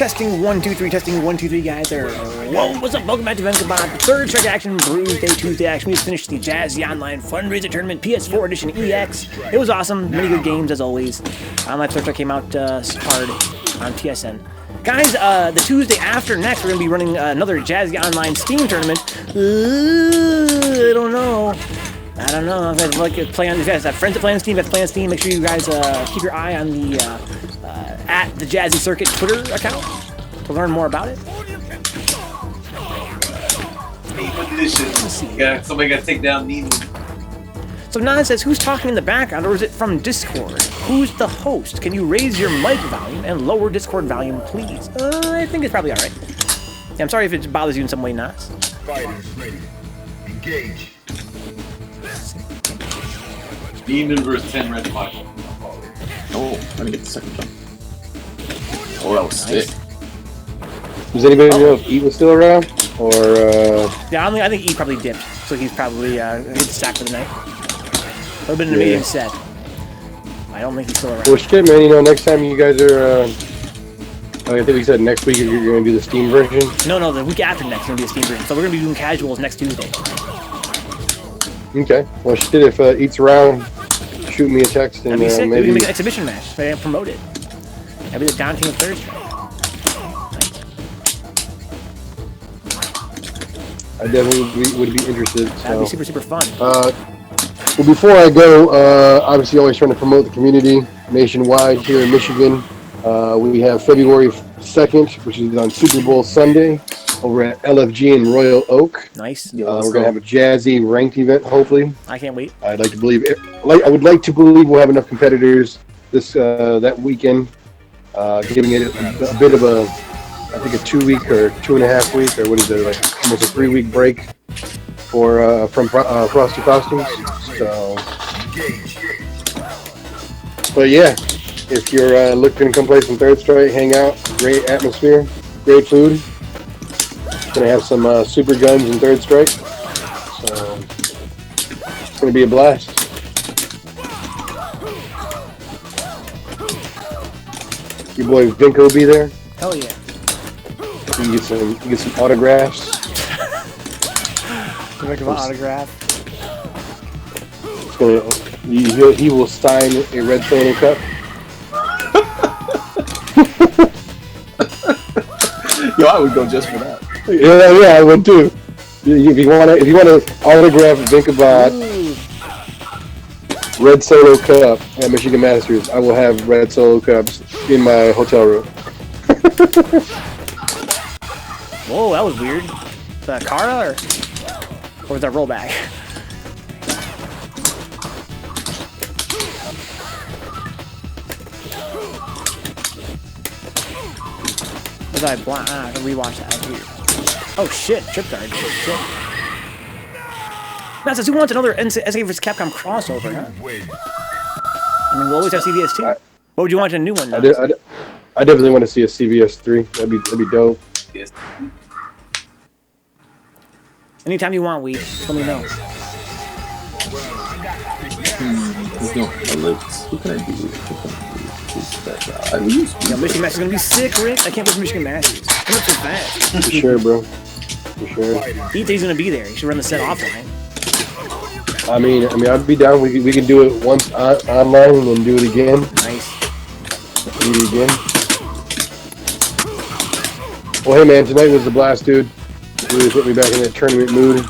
Testing 1 2 3. Testing 1 2 3. Guys, there. Whoa, what's up? Welcome back to Vencabot. Third strike action, Brews Day Tuesday action. We just finished the Jazzy Online Fundraiser Tournament PS4 Edition EX. It was awesome. Many good games as always. My third strike came out hard on TSN. Guys, the Tuesday after next, we're gonna be running another Jazzy Online Steam tournament. I don't know. If you guys like to play on, if you guys have friends that play on Steam, make sure you guys keep your eye on the at the Jazzy Circuit Twitter account to learn more about it. Yeah, somebody got to take down Nemo. So Nan says, who's talking in the background, or is it from Discord? Who's the host? Can you raise your mic volume and lower Discord volume, please? I think it's probably alright. Yeah, I'm sorry if it bothers you in some way, Nas. Fighters ready. Engage. Demon versus 10 red 5. Oh, let me get the second jump. Oh, that was sick. Does anybody know if E was still around? Or, Yeah, I think E probably dipped, so he's probably hit the stack for the night. Would have been an amazing set. I don't think he's still around. Well, shit, man, you know, next time you guys are, I think we said next week you're going to do the Steam version. No, the week after next is going to be a Steam version. So we're going to be doing casuals next Tuesday. Okay. Well, shit, if E's around, shoot me a text and That'd be sick. maybe... We can make an exhibition match. Right, and promote it. That'd be the down team of Thursday. I definitely would be interested. That'd be super, super fun. Well, before I go, obviously always trying to promote the community nationwide here in Michigan. We have February 2nd, which is on Super Bowl Sunday, over at LFG in Royal Oak. Nice. We're going to have a Jazzy ranked event, hopefully. I can't wait. I'd like to believe I would like to believe we'll have enough competitors this that weekend, giving it a bit of a, I think, a 2-week or 2.5 week, or what is it, like almost a 3-week break for from Frosty Costumes. So, but yeah, if you're looking to come play some Third Strike, hang out, great atmosphere, great food. Gonna have some super guns in Third Strike, so it's gonna be a blast. Your boy Vinko will be there. Hell yeah. You get some autographs. Make an autograph. He will sign a Red Solo Cup. Yo, I would go just for that. Yeah, I would too. If you want to autograph Vencabot Red Solo Cup at Michigan Masters, I will have Red Solo Cups in my hotel room. Whoa, that was weird. The Kara or was that rollback? Was I blind? I can rewatch that. Weird. Oh shit, trip guard. Shit. Now says, who wants another SK vs Capcom crossover, huh? I mean, we'll always have CVS 2. What would you want in a new one? I definitely want to see a CVS 3. That'd be dope. Yes. Anytime you want, let me know. Who can I do? Yeah, Michigan Masters is gonna be sick, Rick. I can't wait for Michigan Masters. Come up so fast. For sure, bro. For sure. He's gonna be there. You should run the set offline. I mean, I'd be down. We can do it once online and then do it again. Nice. Do it again. Well, hey man, tonight was the blast, dude. Really put me back in that tournament mood.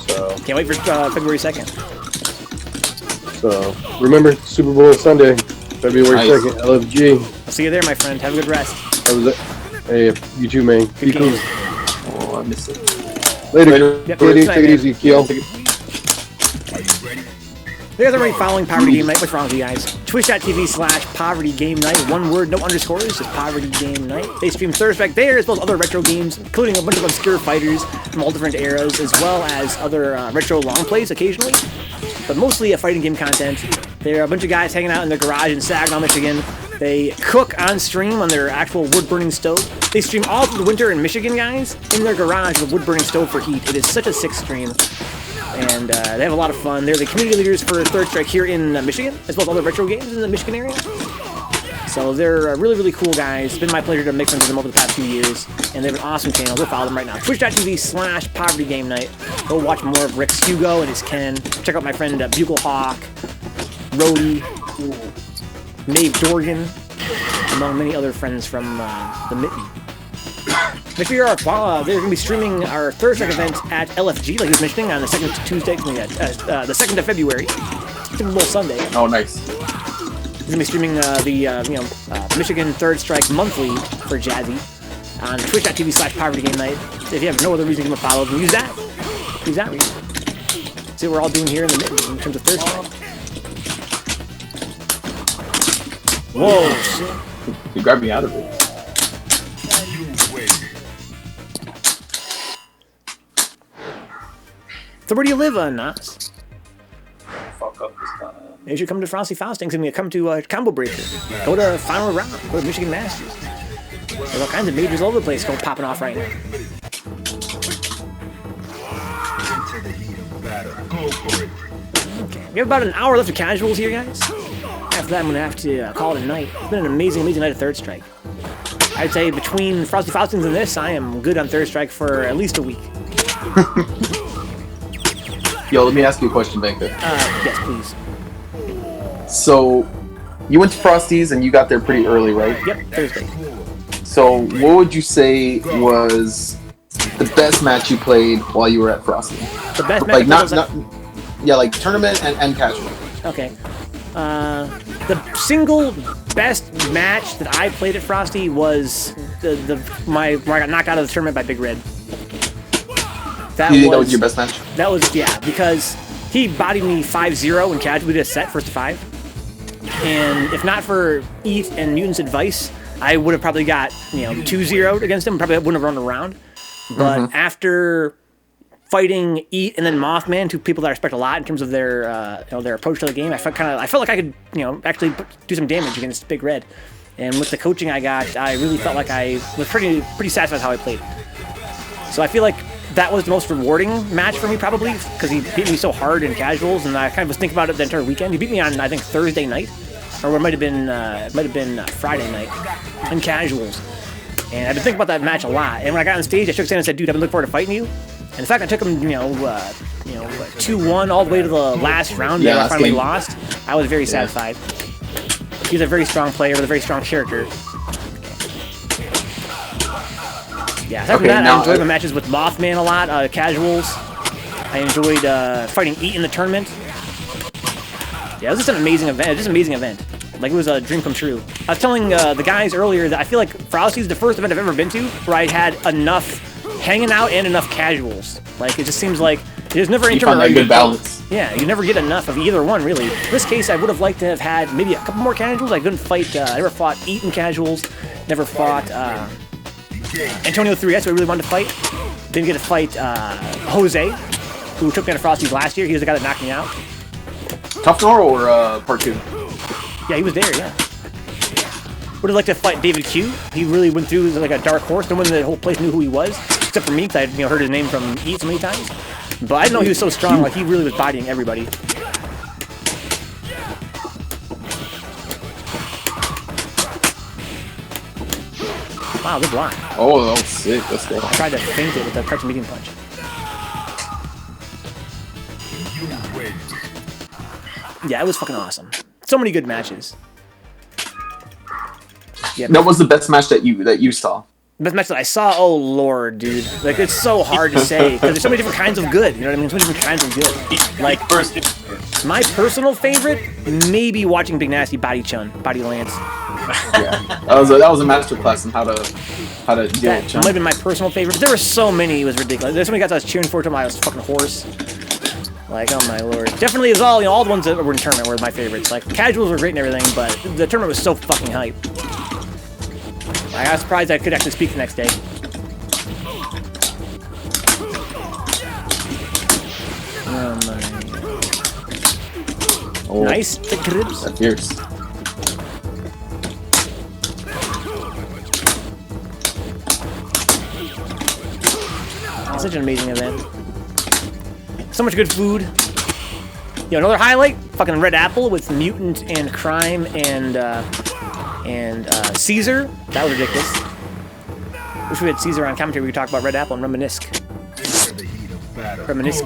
So Can't wait for February 2nd. So remember, Super Bowl Sunday, February 2nd, LFG. I'll see you there, my friend. Have a good rest. That was it. Hey, you too, man. Good Be cool. Oh, I missed it. Later. Yep. Take it easy, Keel. You guys are already following Poverty Game Night. What's wrong with you guys? Twitch.tv/Poverty Game Night. One word, no underscores, just Poverty Game Night. They stream Thursday there, as well as other retro games, including a bunch of obscure fighters from all different eras, as well as other retro long plays occasionally. But mostly fighting game content. They're a bunch of guys hanging out in their garage in Saginaw, Michigan. They cook on stream on their actual wood-burning stove. They stream all through the winter in Michigan, guys, in their garage with a wood-burning stove for heat. It is such a sick stream. And they have a lot of fun. They're the community leaders for Third Strike here in Michigan, as well as other retro games in the Michigan area. So they're really, really cool guys. It's been my pleasure to make friends with them over the past few years, and they have an awesome channel. Go follow them right now. Twitch.tv/PovertyGameNight. Go watch more of Rick's Hugo and his Ken. Check out my friend Buglehawk, Rhodey, Nave Dorgan, among many other friends from the Mitten. Make sure you're they're going to be streaming our Third Strike event at LFG, like he was mentioning, on the second Tuesday, the 2nd of February, Super Bowl Sunday. Oh, nice. He's going to be streaming the Michigan Third Strike monthly for Jazzy on Twitch.tv/PovertyGameNight. If you have no other reason to give him a follow, then use that. Use that reason. See what we're all doing here in the Mitten in terms of Third Strike. Whoa, shit. You grabbed me out of it. So where do you live, Nas? Fuck up this time. You should come to Frosty Faustings and come to Combo Breaker. Go to Final Round. Go to Michigan Masters. There's all kinds of majors all over the place going popping off right now. Into the heat of battle. Go for it. Okay, we have about an hour left of casuals here, guys. After that, I'm going to have to call it a night. It's been an amazing, amazing night of Third Strike. I'd say between Frosty Faustings and this, I am good on Third Strike for at least a week. Yo, let me ask you a question, Banker. Yes, please. So, you went to Frosty's and you got there pretty early, right? Yep, Thursday. So, what would you say was the best match you played while you were at Frosty? The best match like tournament and casual. Okay. The single best match that I played at Frosty was where I got knocked out of the tournament by Big Red. You think that was your best match? That was, yeah, because he bodied me 5-0 in casual. We did a set, first to 5. And if not for Eat and Mutant's advice, I would have probably got, 2-0 against him. Probably wouldn't have run around. But after fighting Eat and then Mothman, two people that I respect a lot in terms of their their approach to the game, I felt like I could actually do some damage against Big Red. And with the coaching I got, I really felt like I was pretty satisfied with how I played. So I feel like that was the most rewarding match for me, probably, because he beat me so hard in casuals, and I kind of was thinking about it the entire weekend. He beat me on, I think, Thursday night, or it might have been Friday night in casuals. And I've been thinking about that match a lot. And when I got on stage, I shook his hand and said, "Dude, I've been looking forward to fighting you." And the fact I took him, 2-1 all the way to the last round, and I finally lost, I was very satisfied. He's a very strong player with a very strong character. Yeah, aside from that, I enjoyed my matches with Mothman a lot, casuals. I enjoyed fighting Eat in the tournament. Yeah, it was just an amazing event. Like, it was a dream come true. I was telling the guys earlier that I feel like Frosty's the first event I've ever been to where I had enough hanging out and enough casuals. Like, it just seems like there's never any tournament good balance. Yeah, you never get enough of either one, really. In this case, I would have liked to have had maybe a couple more casuals. I couldn't fight, I never fought Eat in casuals, never fought Antonio 3S, who I really wanted to fight. Didn't get to fight Jose, who took me out of Frosty's last year. He was the guy that knocked me out. Tough Nor or Part 2? Yeah, he was there, yeah. Would have liked to fight David Q. He really went through like a dark horse. No one in the whole place knew who he was, except for me, because I'd heard his name from Eat so many times. But I didn't know he was so strong. Like, he really was bodying everybody. Wow, good block. Oh, that was sick. Let's go. I tried to feint it with a crouch medium punch. Yeah, it was fucking awesome. So many good matches. Yeah, that was the best match that you saw. Best match that I saw? Oh lord, dude! Like, it's so hard to say because there's so many different kinds of good. You know what I mean? So many different kinds of good. Like, my personal favorite, maybe watching Big Nasty body Lance. Yeah, that was a masterclass in how to deal with Chun. Might have been my personal favorite. But there were so many. It was ridiculous. There's so many guys I was cheering for. I was a fucking horse. Like, oh my lord. Definitely, is all the ones that were in the tournament were my favorites. Like, casuals were great and everything, but the tournament was so fucking hype. I was surprised I could actually speak the next day. Oh my. Oh, nice. Thick ribs. That's yours. Such an amazing event. So much good food. Another highlight, fucking Red Apple with Mutant and Crime and And Caesar, that was ridiculous. Wish we had Caesar on commentary. We could talk about Red Apple and Reminisce. Reminisce.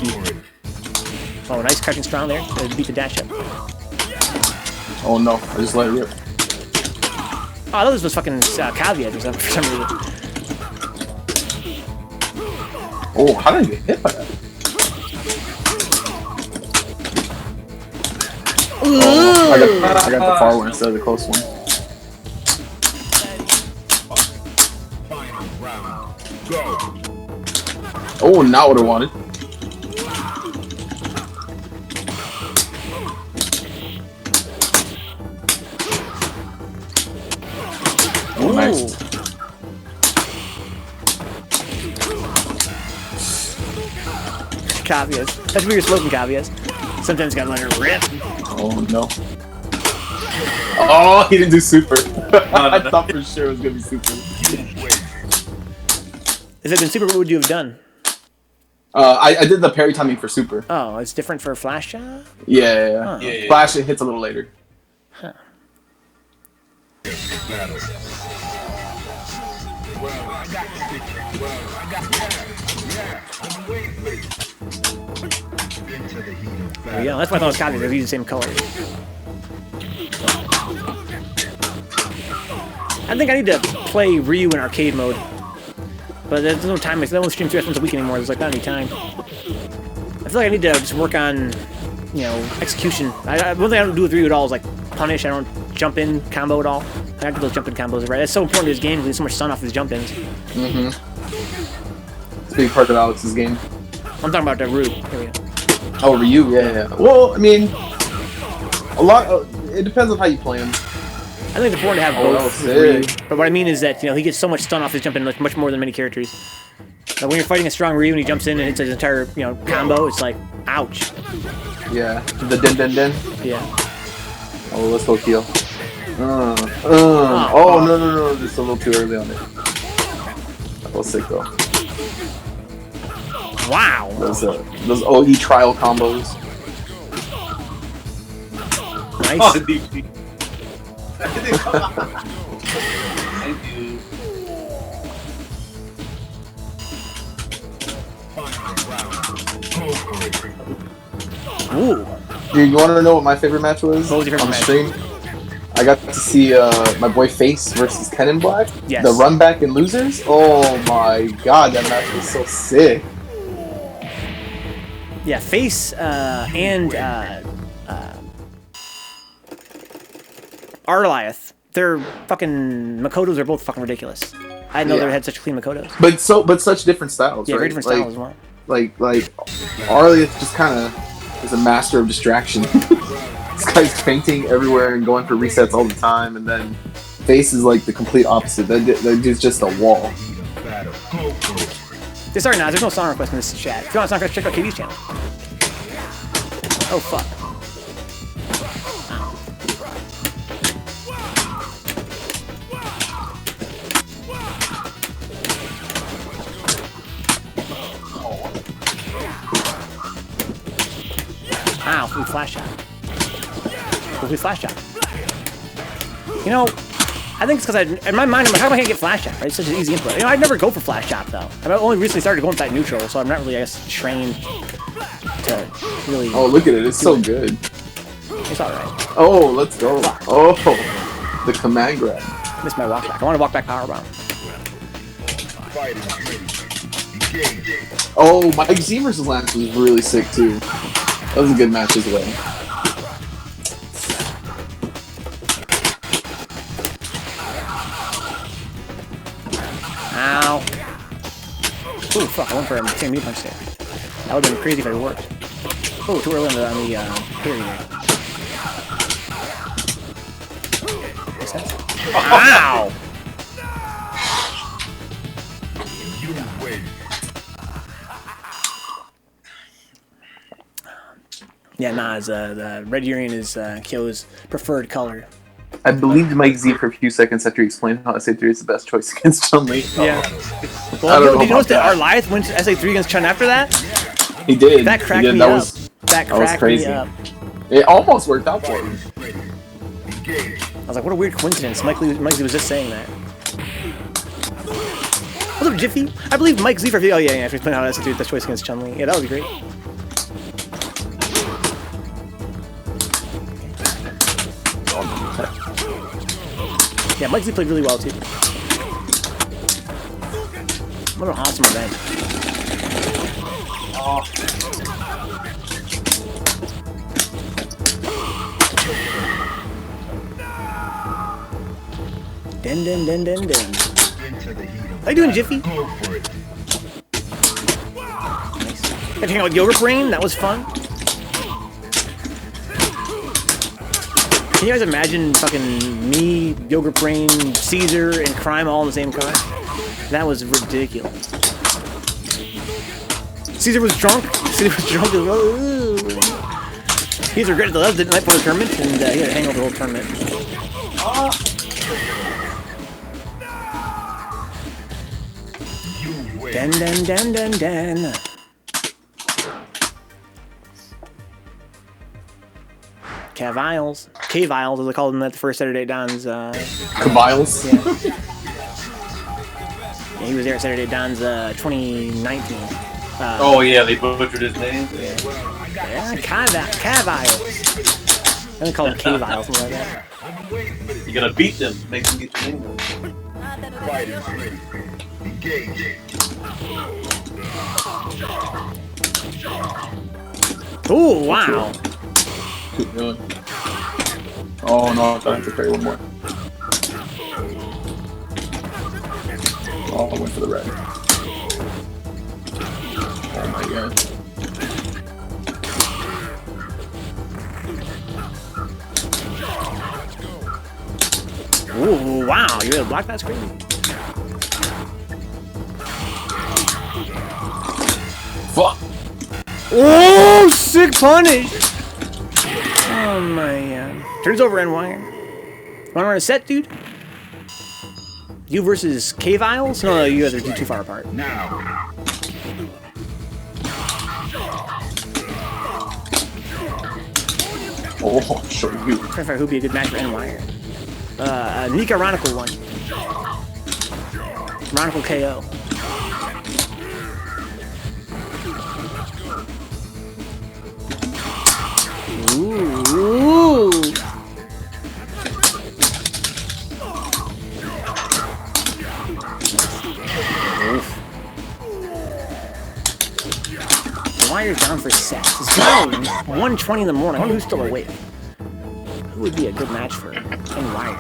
Oh, nice crouching strong there. Beat the dash up. Oh no, I just let it rip. Oh, I thought this was fucking Caviles for some reason. Oh, how did I get hit by that? Oh, I got the far one instead of the close one. Oh, not what I wanted. Oh, nice. Caviles. That's what you're smoking, Caviles. Sometimes gotta let her rip. Oh no. Oh, he didn't do super. I thought for sure it was gonna be super. If it had been super, what would you have done? I did the parry timing for super. Oh, it's different for flash shot? Yeah. Huh. Yeah. Flash it hits a little later. Huh. There we go. That's why I thought it was Caviles. They use the same color. I think I need to play Ryu in arcade mode. But there's no time. I don't stream 3 times a week anymore. There's like not any time. I feel like I need to just work on, you know, execution. One thing I don't do with Ryu at all is like punish. I don't jump in combo at all. I have to do those jump in combos, right? That's so important to his game because there's so much stun off his jump ins. Mm-hmm. It's a big part of Alex's game. I'm talking about the Ryu. Here we go. Oh, Ryu, yeah. Well, I mean, it depends on how you play him. I think it's important to have Oh, both. that was Ryu. sick. But what I mean is that, you know, he gets so much stun off his jump in, like much more than many characters. Like when you're fighting a strong Ryu and he jumps in and hits his entire, you know, combo, it's like, ouch. Yeah. The din. Yeah. Oh, let's go heal. Oh, no. Just a little too early on it. That was sick, though. Wow. Those OE trial combos. Nice. Oh, DP. Thank you. Ooh. Dude, you want to know what my favorite match was? What was your favorite on stream? I got to see my boy Face versus Ken in Black. Yes. The run back and losers. Oh my god, that match was so sick. Yeah, Face and Arliath, their fucking Makotos are both fucking ridiculous. I didn't know they had such clean Makotos. But such different styles. Yeah, right? very different styles as well. Like Arliath just kind of is a master of distraction. This guy's fainting everywhere and going for resets all the time, and then Face is like the complete opposite. That dude's just a wall. Sorry, Nas, there's no song request in this chat. If you want a song request, check out KD's channel. Oh, fuck. Ow, we flash shot. We flash shot. You know, I think it's because in my mind, I'm like, how come I can't get flash shot? Right? It's such an easy input. You know, I'd never go for flash shot though. I've only recently started going tight neutral, so I'm not really, I guess, trained to really. Oh, look at it! It's so good. It's all right. Oh, let's go! Oh, the command grab. Missed my walk back. I want to walk back power bomb. Oh, Mike Z versus Lance was really sick too. That was a good match as well. Ow. Ooh, fuck, I went for a same knee punch there. That would have been crazy if it worked. Oh, too early on the parry there. Makes sense. Ow! Yeah, Nas, the red urine is Kyo's preferred color. I believed Mike Z for a few seconds after he explained how SA3 is the best choice against Chun-Li. Yeah. I Well, don't know did you notice about that Arliath went to SA3 against Chun after that? He did. That cracked he did. me That up. Was, that was cracked crazy. me up. It almost worked out for him. was like, what a weird coincidence. Mike Lee was just saying that. What's up, Jiffy? I believe Mike Z for video. Oh, yeah, he's playing how to do the choice against Chun-Li. Yeah, that would be great. Yeah, Mike Z played really well, too. What an awesome event. Oh. Den. Into the heat of How you doing, Jiffy? Go for it. Nice. Got to hang out with Yogurt Brain. That was fun. Can you guys imagine fucking me, Yogurt Brain, Caesar, and Crime all in the same car? That was ridiculous. Caesar was drunk. He regretted the night before the tournament, and he had to hang over the whole tournament. Den. Caviles, as I called them at the first Saturday Don's. Caviles? Yeah. Yeah, he was there at Saturday Don's 2019. Oh yeah, they butchered his name. Yeah, Caviles. I'm gonna call him Caviles, something like that. You gotta beat them, make them get your name. Fighters ready. Engage. Ooh, wow. Keep going. Oh no, I thought I had to carry one more. Oh, I went for the red. Oh my god. Ooh, wow. You're able to block that screen? Fuck! Oh, sick punish! Oh man. Turns over, NYer. Wanna run a set, dude? You versus Caviles? No, you guys are too far apart. Now. Oh, show you. Trying to figure out who'd be a good match for NYer. Nika Ronicle won. Ronicle KO. Ooh. NYer's down for sets. It's now 1:20 in the morning. I wonder who's still awake. Who would be a good match for NYer?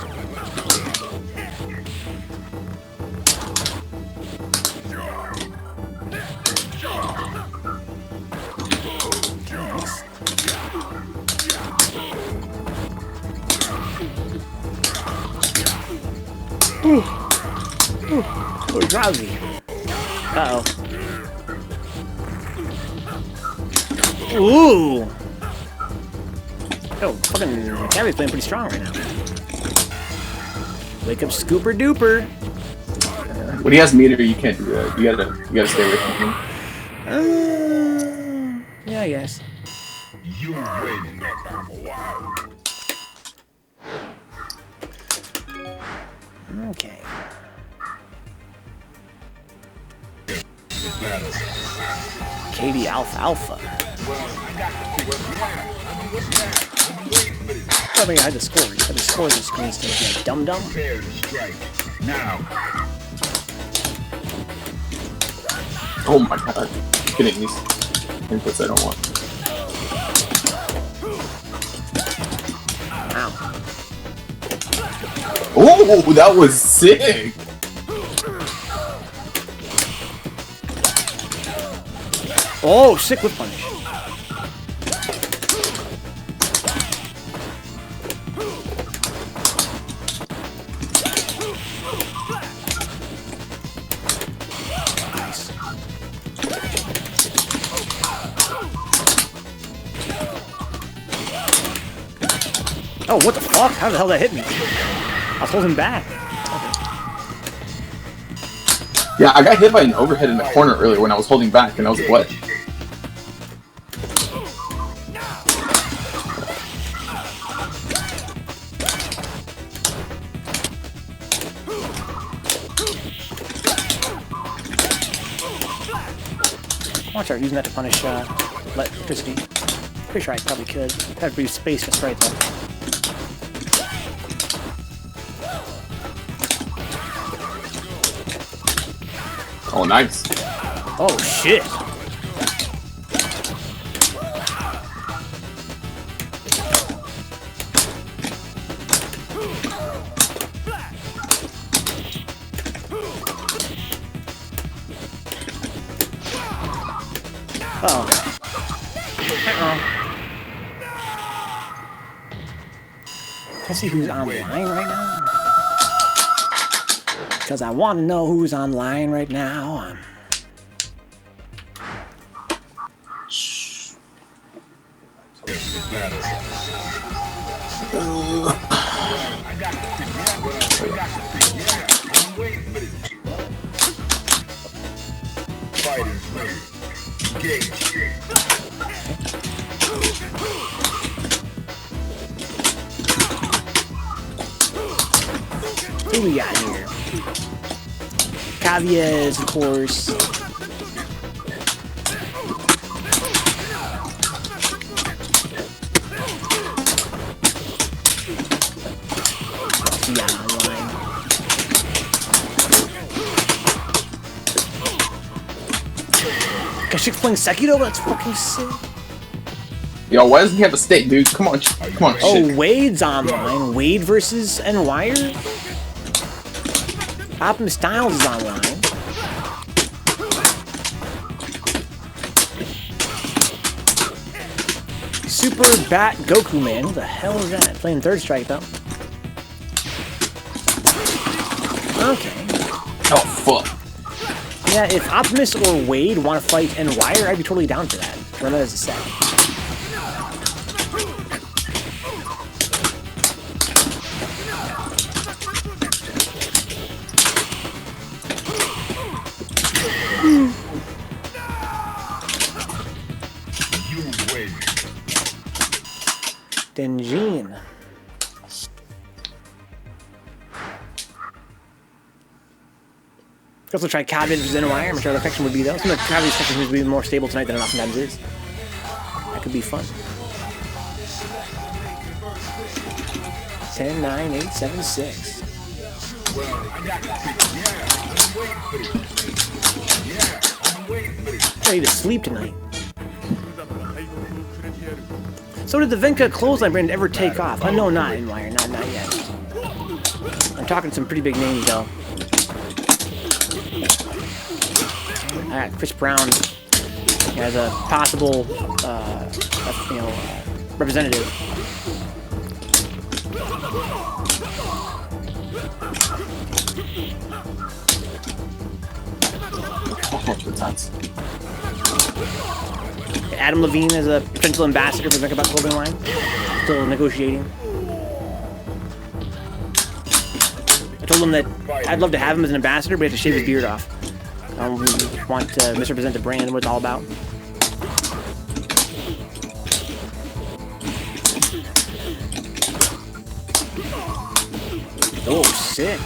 Ooh, drowsy. Uh-oh. Ooh! Oh, fucking Caviles playing pretty strong right now. Wake up, Scooper Duper. When he has meter, you can't do that. You gotta stay away from him. Yeah, I guess. You win. Okay. KD Alpha. I think I had the scores. I had the scores of screens to like dum. Prepare to strike. Now. Oh my god. Getting these inputs I don't want. Wow. Oh, that was sick! Oh, sick whip punish. Nice. Oh, what the fuck? How the hell did that hit me? I was holding back. Yeah, I got hit by an overhead in the corner earlier when I was holding back, and I was like, what? I'll start using that to punish electricity. Pretty sure I probably could. I'd have to be space just right though. Oh, nice. Oh shit! Uh-oh. Can I see who's online right now? Because I want to know who's online right now. Who we got here? Caviles, of course. Yeah, online. Kashik's playing Sekiro? That's fucking sick. Yo, why doesn't he have a stick, dude? Come on, come on. Oh, shit. Wade's online. Wade versus NYer? Optimus Styles is online. Super Bat Goku Man. Who the hell is that? Playing Third Strike though. Okay. Oh, fuck. Yeah, if Optimus or Wade want to fight NYer, I'd be totally down for that. Run that as a set. Denjin. Could also try Caviles versus NYer. I'm sure the affection would be though. Some of the Caviles affection seems to be more stable tonight than it oftentimes is. That could be fun. 10, 9, 8, 7, 6. I need to sleep tonight. So did the Venka clothesline brand ever take off? No, not NYer, not yet. I'm talking some pretty big names though. Alright, Chris Brown as a possible, representative. Oh, good times. Adam Levine as a potential ambassador for the Vencabot clothing line. Still negotiating. I told him that I'd love to have him as an ambassador, but he has to shave his beard off. I don't really want to misrepresent the brand and what it's all about. Oh, sick.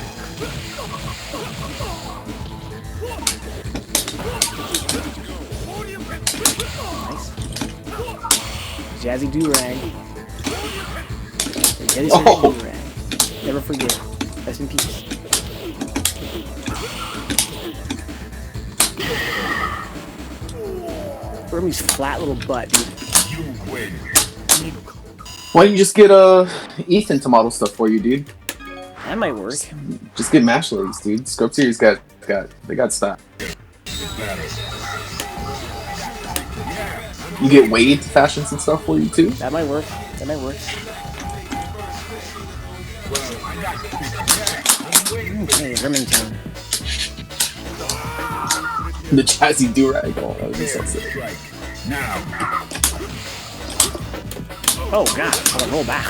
Nice. Jazzy do-rag. Jazzy do-rag. Never forget. Rest in peace. Burmese flat little butt, dude. Why don't you just get Ethan to model stuff for you, dude? That might work. Just get Mash Legs, dude. Scrub Series got style. You get Wade to fashion some stuff for you too. That might work. That might work. Okay, Remington. The Jazzy do-rag. Oh, that would be so sick. Oh god, I'll roll back.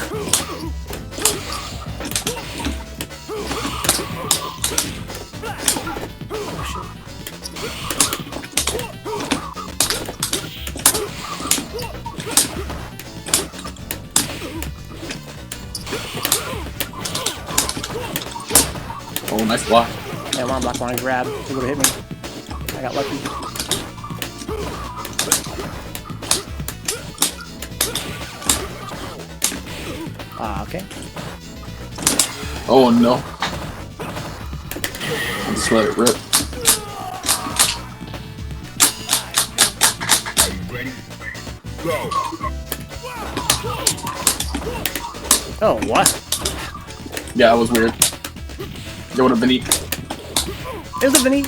Oh, nice block. Yeah, one block, one grab. He would have hit me. I got lucky. Okay. Oh no. Just let it rip. Are you ready? Go. Oh, what? Yeah, that was weird. It would have been eat. There's a Vinny.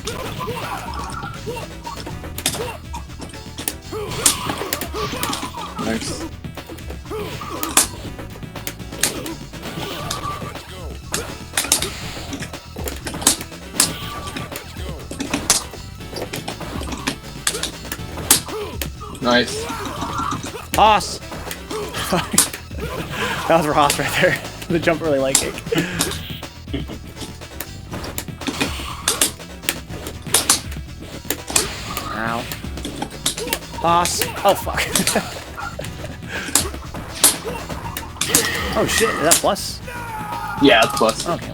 Nice. Nice. Hoss. That was for Hoss right there. The jump really like it. Ow. Hoss. Oh fuck. Oh shit, is that plus? Yeah, it's plus. Okay.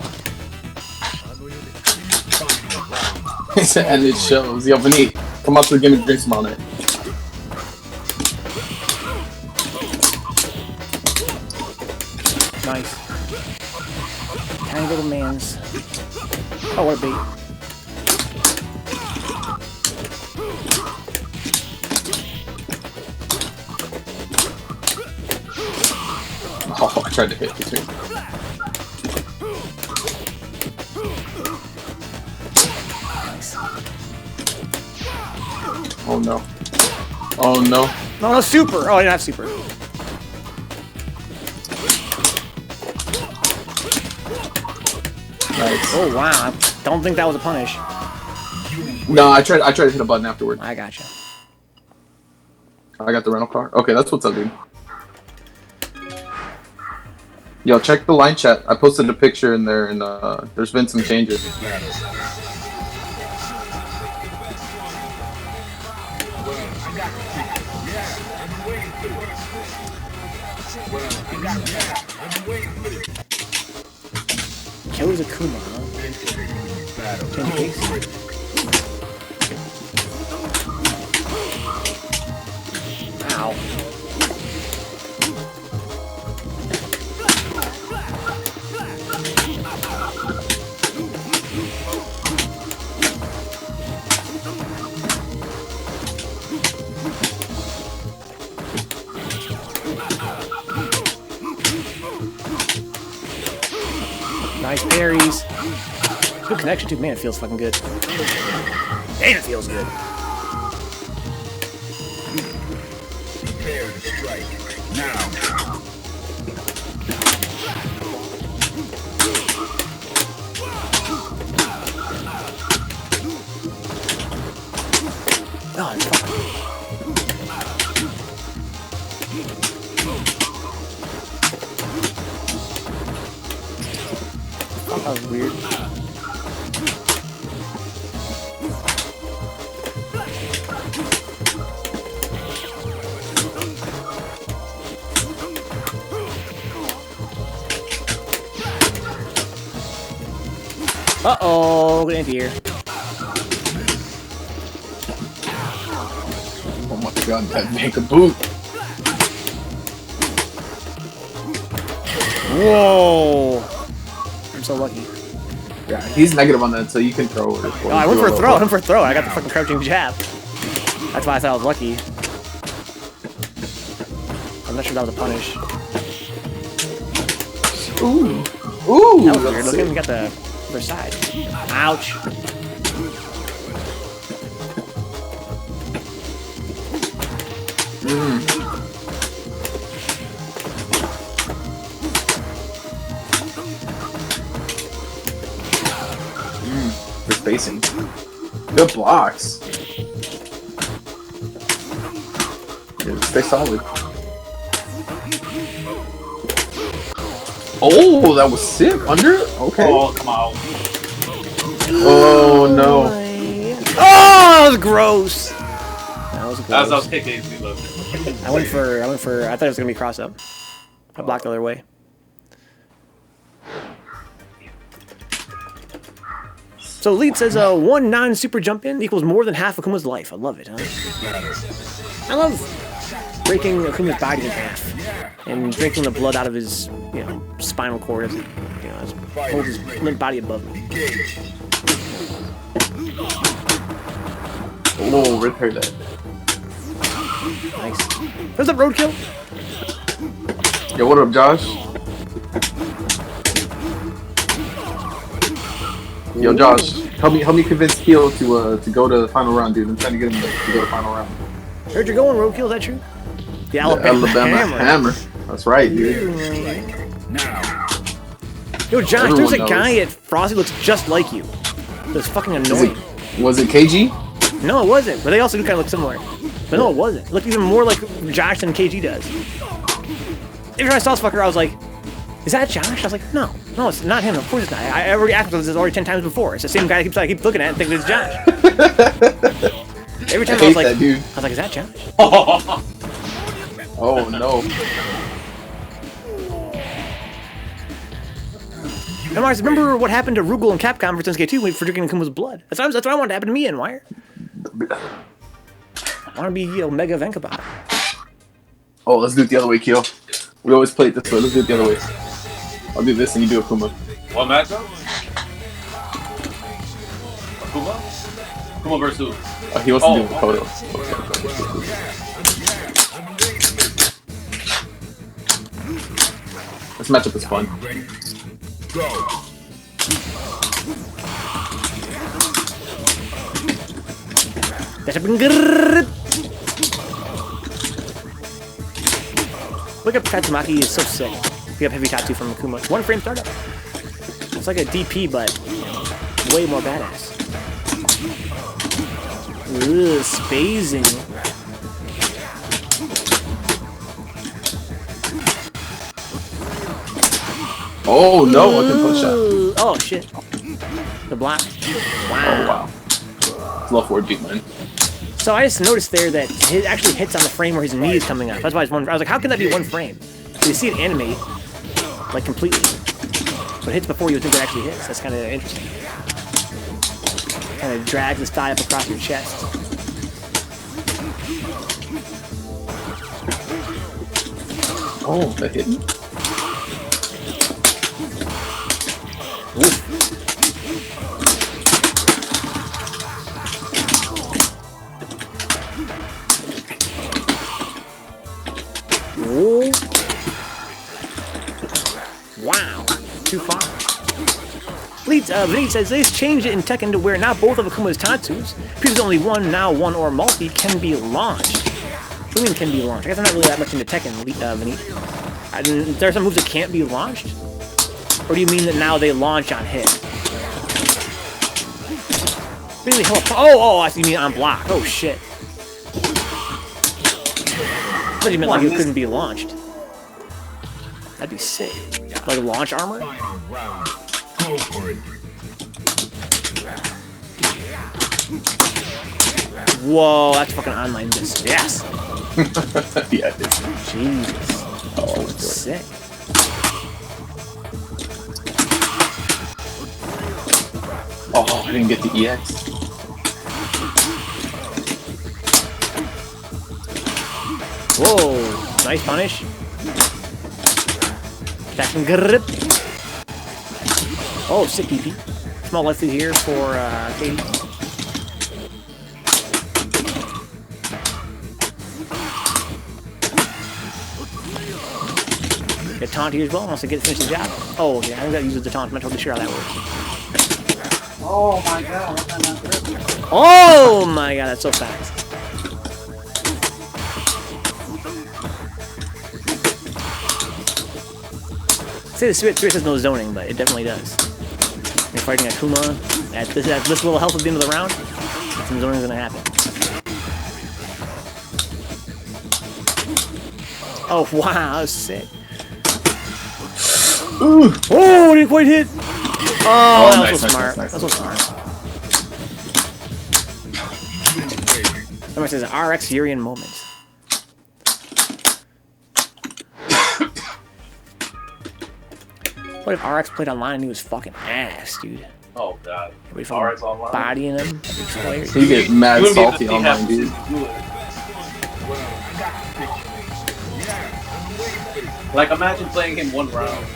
And it shows. Yo, Vinny, come up to the game and drink some on it. Nice. Tiny little man's. Oh, what a bait. Oh, I tried to hit between. Nice. Oh no. Oh no. No, no, super! Oh, I didn't have super. Nice. Oh, wow. I don't think that was a punish. No, I tried to hit a button afterward. I gotcha. I got the rental car. Okay, that's what's up, dude. Yo, check the line chat. I posted a picture in there, and there's been some changes. Kills Akuma, huh? Change the case. Ow. Nice parries. Good connection too. Man, it feels fucking good. Man, it feels good. Prepare to strike. Now. Oh, it's fucking. That was weird. Uh-oh, good here. Oh my god, that Vencabot. Whoa! I'm so lucky. Yeah, he's negative on that, so you can throw it. Oh, I went for a throw. I went for a throw. I got the fucking crouching jab. That's why I thought I was lucky. I'm not sure that was a punish. Ooh. Ooh. That was weird. Look at him. He got the other side. Ouch. Good spacing. Good blocks. Yeah, stay solid. Oh, that was sick. Under? Okay. Oh, come on. Oh no. Oh, that was gross. That was As I was gross. kicking, we looked. I went for, I thought it was gonna be cross up. I blocked the other way. So Lead says one non-super jump in equals more than half Akuma's life. I love it, huh? I love breaking Akuma's body in half and drinking the blood out of his, spinal cord as he, holds his limp body above me. Oh, repair that. Nice. Where's that roadkill? Yo, what up, Josh? Yo, Josh, help me convince Keel to go to the final round, dude. I'm trying to get him to go to the final round. Heard you're going, roadkill. Is that true? The Alabama hammer. That's right, dude. Yo, Josh, there's a guy at Frosty looks just like you. That's fucking annoying. Was it KG? No, it wasn't. But they also do kind of look similar. But no, it wasn't. It looked even more like Josh than KG does. Every time I saw this fucker, I was like, is that Josh? I was like, no, it's not him. Of course it's not. I already asked this already 10 times before. It's the same guy I keep looking at and thinking it's Josh. Every time I was like, is that Josh? Oh no. And I remember what happened to Rugal and Capcom for SNK2 for drinking Akuma's blood. That's what I wanted to happen to me, NYer. I want to be, Mega Vencabot. Oh, let's do it the other way, Keel. We always play it this way. Let's do it the other way. I'll do this and you do Akuma. What matchup? Akuma? Akuma versus who? Oh, he wants to do Kodo. This matchup is fun. Go. That's been good. Look up Tatsumaki is so sick. Pick up Heavy Tatsu from Akuma. 1 frame startup. It's like a DP, but way more badass. Ugh, spacing. Oh no, I can push shot. Oh shit. The block. Wow. Oh wow. It's low forward beat, man. So I just noticed there that it actually hits on the frame where his knee is coming up. That's why it's one. I was like, how can that be 1 frame? So you see it animate, like completely. But it hits before you would think it actually hits. That's kind of interesting. Kind of drags the thigh up across your chest. Oh, that hit me. Ooh. Wow, too far. Vinny says they've changed it in Tekken to where not both of Akuma's Tatsus, previously only one, now one or multi, can be launched. What do you mean can be launched? I guess I'm not really that much into Tekken, Vinny. There are some moves that can't be launched? Or do you mean that now they launch on hit? Really, oh, I see you mean on block. Oh shit. I thought you meant like it couldn't be launched. That'd be sick. Like launch armor? Final round. Go for it. Whoa, that's fucking online this. Yes! Yeah, it is. Jesus. Oh, That's sick. Oh, I didn't get the EX. Whoa, nice punish. Attacking grip. Oh, sick PP. Small left through here for Katie. Get taunt here as well. Wants to finish the job. Oh yeah, I think that uses the taunt. I'm not totally sure how that works. Oh my god, what kind of Oh my god, that's so fast. Say the Switch has no zoning, but it definitely does. You're fighting Akuma at this little health at the end of the round, some zoning's gonna happen. Oh wow, that was sick. Ooh. Oh, didn't quite hit. Oh, that was so smart. That's so smart. Somebody says RX Urian moment. What if RX played online and he was fucking ass, dude? Oh god. We Alright, fucking online. bodying him. Players. You get mad You wouldn't be salty able to see online, half dude. the do it. Like imagine playing him one round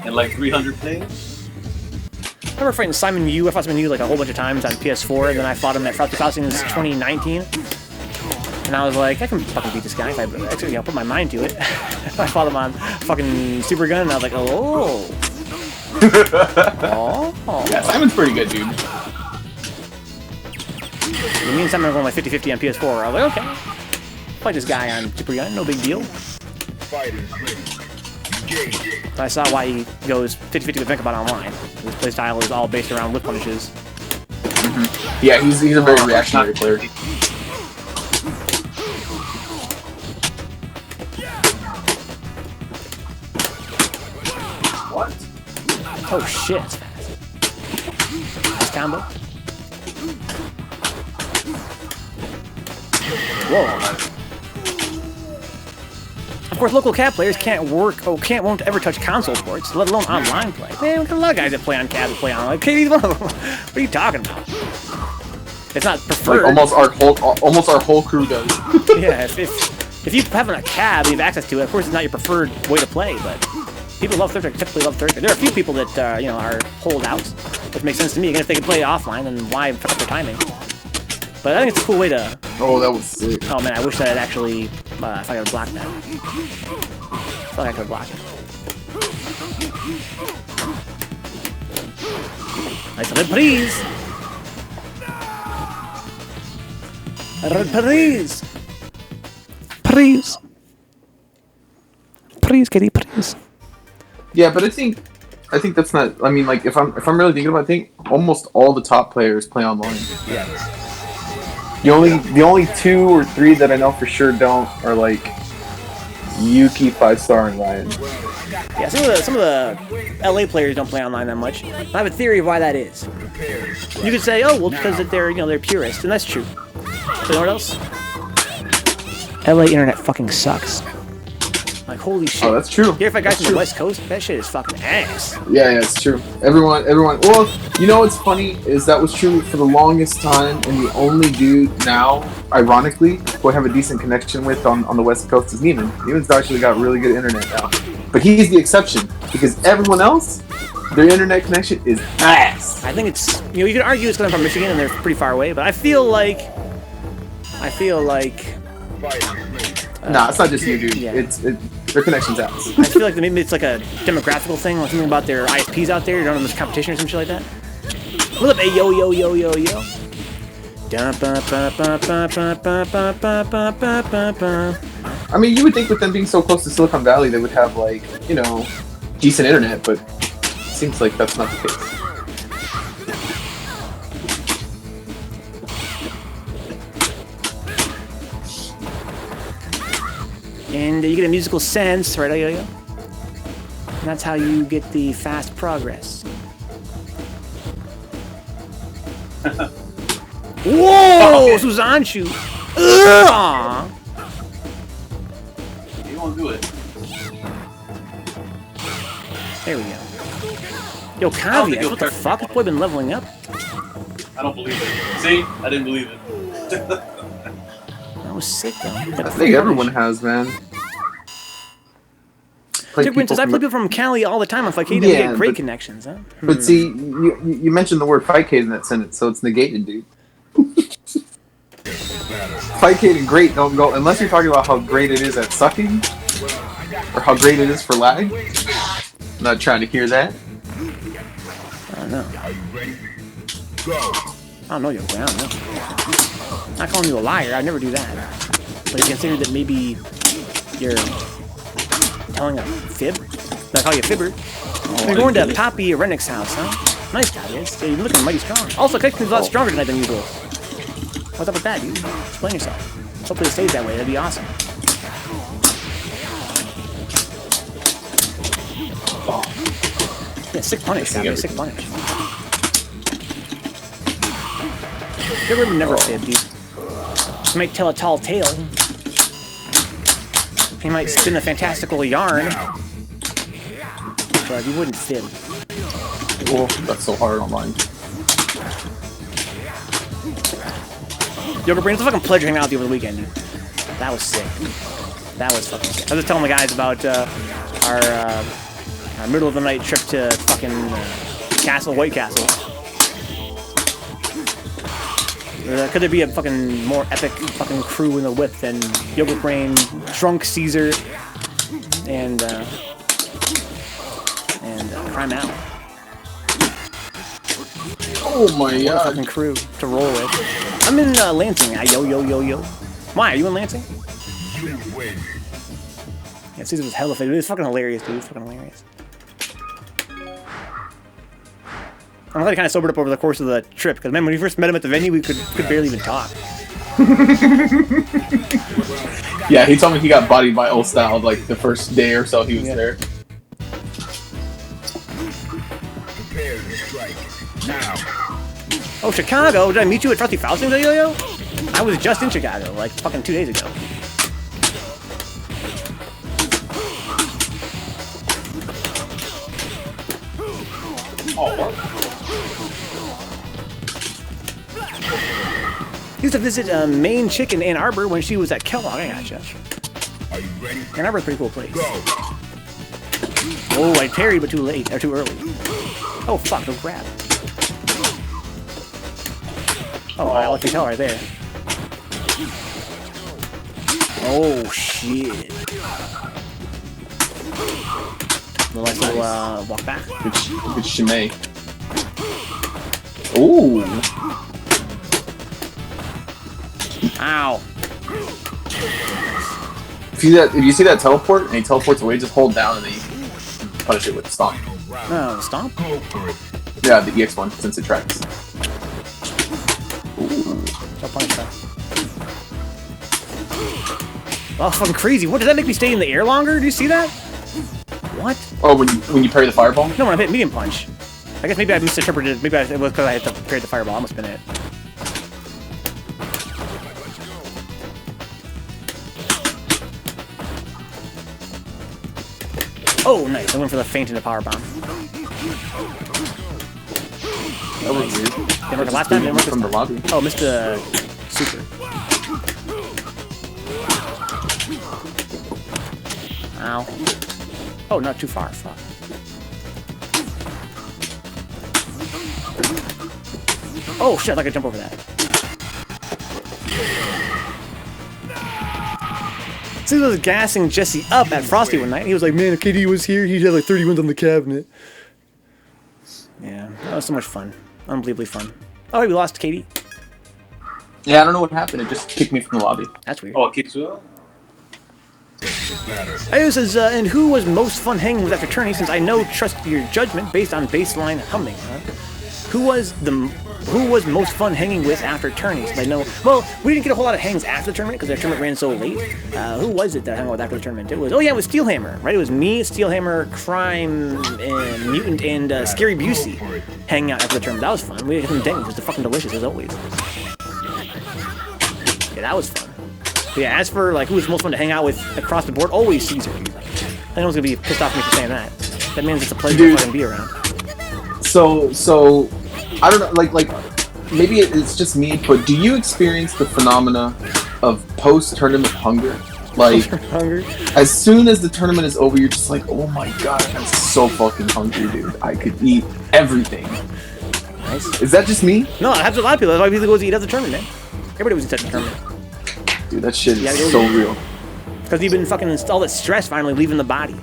and like 300 things. I remember fighting Simon Yu. I fought Simon Yu like a whole bunch of times on PS4, and then I fought him at Frosty Costumes 2019. And I was like, I can fucking beat this guy if I actually, put my mind to it. I fought him on fucking Super Gun, and I was like, oh. Oh. Yeah, Simon's pretty good, dude. Me and Simon are going like 50-50 on PS4. I was like, okay. Fight this guy on Super Gun, no big deal. I saw why he goes 50-50 with Vencabot online. His playstyle is all based around whip punishes. Yeah, he's a very reactionary player. What? Oh shit, that's fast. Nice combo. Whoa. Of course, local CAD players won't ever touch console sports, let alone online play. Man, look at a lot of guys that play on CAD that play online. Okay, what are you talking about? It's not preferred. Like almost our whole crew does. Yeah, if you have a cab and you have access to it, of course it's not your preferred way to play, but people love third strike, typically love third strike. There are a few people that are holdouts, which makes sense to me. Again, if they can play offline, then why fuck up their timing? But I think it's a cool way to. Oh, that was sick. Oh man, I wish that I'd actually. If I could have blocked that. I feel like I could have blocked it. Nice reprise! Reprise! Please! Please, kitty, please. Yeah, but I think that's not. I mean, like if I'm really thinking about it, I think almost all the top players play online. Yeah. The only 2 or 3 that I know for sure don't are like Yuki, 5-star, and Ryan. Yeah, some of the LA players don't play online that much. I have a theory of why that is. You could say, oh, well, because they're purists, and that's true. But you know what else? LA internet fucking sucks. Like, holy shit. Oh, that's true. Here, if I guys from the West Coast, that shit is fucking ass. Yeah, it's true. Everyone. Well, you know what's funny is that was true for the longest time, and the only dude now, ironically, who I have a decent connection with on the West Coast is Neiman. Neiman's actually got really good internet now, but he's the exception because everyone else, their internet connection is ass. I think it's you could argue it's because I'm from Michigan and they're pretty far away, but I feel like. Nah, it's not just you, dude. Yeah. Their connection's ass. I feel like maybe it's like a demographical thing, or something about their ISPs out there. You don't know much competition or some shit like that. What up, hey, yo. I mean, you would think with them being so close to Silicon Valley, they would have like decent internet, but it seems like that's not the case. And you get a musical sense, right, yo? And that's how you get the fast progress. Whoa, Suzanchu! Ugh! You won't do it. There we go. Yo, Caviles, what the fuck? This boy been leveling up. I don't believe it. See? I didn't believe it. That was sick, though. I think everyone has, man. Difference is I play people from Cali all the time on Fightcade and we get great connections, huh? But see, you mentioned the word Fightcade in that sentence, so it's negated, dude. Fightcade and great don't go unless you're talking about how great it is at sucking or how great it is for lag. I'm not trying to hear that. I don't know. I don't know your way. I don't know. I'm not calling you a liar. I'd never do that. But you consider that maybe you're telling a fib? I call you a fibber. You're going to Poppy Rennick's house, huh? Nice guy, yes. You're looking mighty strong. Also, Connection's a lot stronger tonight than usual. What's up with that, dude? Explain yourself. Hopefully it stays that way. That'd be awesome. Yeah, sick punish, guy. Sick punish. Fibber would never fib, dude. He might tell a tall tale. He might spin a fantastical yarn. But he wouldn't fib. Oh, that's so hard online. Yoga Brain, it's a fucking pleasure hanging out with you over the weekend, dude. That was sick. That was fucking sick. I was just telling the guys about our middle of the night trip to fucking White Castle. Could there be a fucking more epic fucking crew in the whip than Yogurt Brain, Drunk Caesar, and Crime Out? Oh my What a god. fucking crew to roll with. I'm in Lansing. Yo. Why, are you in Lansing? Yeah, Caesar was hella fake. It was fucking hilarious, dude. It was fucking hilarious. I'm glad he kind of sobered up over the course of the trip, because, man, when we first met him at the venue, we could barely even talk. Yeah, he told me he got bodied by Old Style like the first day or so he was there. Prepare to strike. Now. Oh, Chicago? Did I meet you at Frosty Fausting's, yo? I was just in Chicago, like, fucking 2 days ago. Used to visit Main Chicken in Ann Arbor when she was at Kellogg. I gotcha. Are you ready? Ann Arbor's a pretty cool place. Go. Oh, I parried, but too late, or too early. Oh, fuck, no grab. Oh, I let you tell right there. Oh, shit. Nice little walk back. Good shimmy. Ooh. Ow. If you see that teleport and he teleports away, just hold down and then you can punish it with stomp. No, stomp? Go for it. Yeah, the EX one, since it tracks. Ooh. I'll punish that. Oh, fucking crazy. What, does that make me stay in the air longer? Do you see that? What? Oh, when you parry the fireball? No, when I hit medium punch. I guess maybe I misinterpreted. Maybe it was because I had to parry the fireball. That must have been it. Oh, nice. I went for the feint and the power bomb. That was weird. Didn't work last time, didn't work this From the time. lobby. Oh, missed the super. Ow. Oh, not too far. Fuck. Oh, shit. I could jump over that. Caesar was gassing Jesse up at Frosty one night. He was like, man, if KD was here, he'd have like 30 wins on the cabinet. Yeah, that was so much fun. Unbelievably fun. Oh, wait, we lost KD. Yeah, I don't know what happened. It just kicked me from the lobby. That's weird. Oh, it keeps you up? Ayo says, and who was most fun hanging with after tourney, since I know trust your judgment based on baseline humming, huh? Who was most fun hanging with after tourneys? I know. Well, we didn't get a whole lot of hangs after the tournament because the tournament ran so late. Who was it that I hung with after the tournament? It was it was Steelhammer, right? It was me, Steelhammer, Crime, and Mutant, and Scary Busey hanging out after the tournament. That was fun. We had some dang. It was fucking delicious as always. Yeah, that was fun. But yeah, as for like who was most fun to hang out with across the board, always Caesar. I know one's gonna be pissed off at me for saying that. That means it's a pleasure to fucking be around. So I don't know, like maybe it's just me, but do you experience the phenomena of post-tournament hunger? Like, Hungry? as soon as the tournament is over, you're just like, oh my god, I'm so fucking hungry, dude. I could eat everything. Nice. Is that just me? No, it happens to a lot of people. That's why people go to eat at the tournament, man. Everybody was in such a tournament. Dude, that shit Yeah, is so real. Because you've been fucking all that stress finally leaving the body.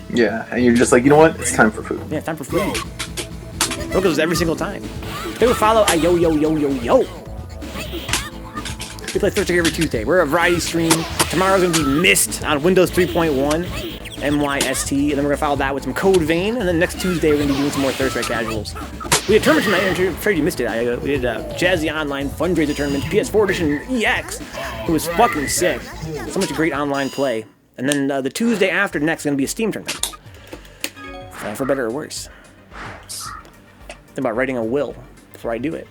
Yeah, and you're just like, you know what? It's time for food. Yeah, time for food. Look at this every single time. They would follow yo. We play Thursday every Tuesday. We're a variety stream. Tomorrow's gonna be Mist on Windows 3.1, MYST, and then we're gonna follow that with some Code Vein, and then next Tuesday we're gonna be doing some more Thursday casuals. We had tournament tonight, and I'm afraid you missed it. We did a Jazzy Online fundraiser tournament, PS4 edition EX. It was fucking sick. So much great online play. And then the Tuesday after next is gonna be a Steam tournament. For better or worse. Think about writing a will before I do it.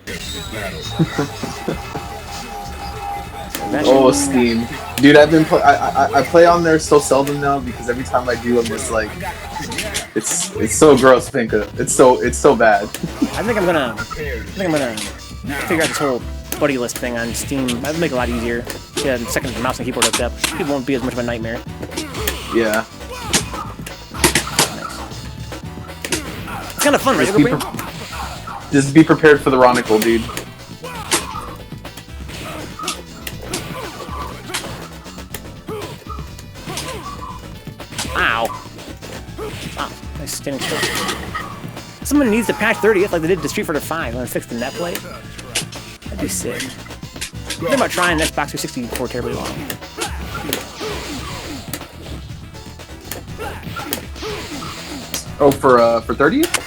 Oh, Steam. Dude, I've been I play on there so seldom now because every time I do, I'm just like, It's so gross, Pinka. It's so bad. I think I'm gonna figure out this whole buddy list thing on Steam. That'd make it a lot easier. Yeah, second mouse and keyboard hooked up. It won't be as much of a nightmare. Yeah. It's kind of fun, right? Just be prepared for the Ronicle, dude. Ow. Wow, nice standing still. Someone needs to patch 30th like they did to Street Fighter 5 and fix the net play. That'd be sick. Think about trying Xbox 360 before terribly long. Oh, for 30th?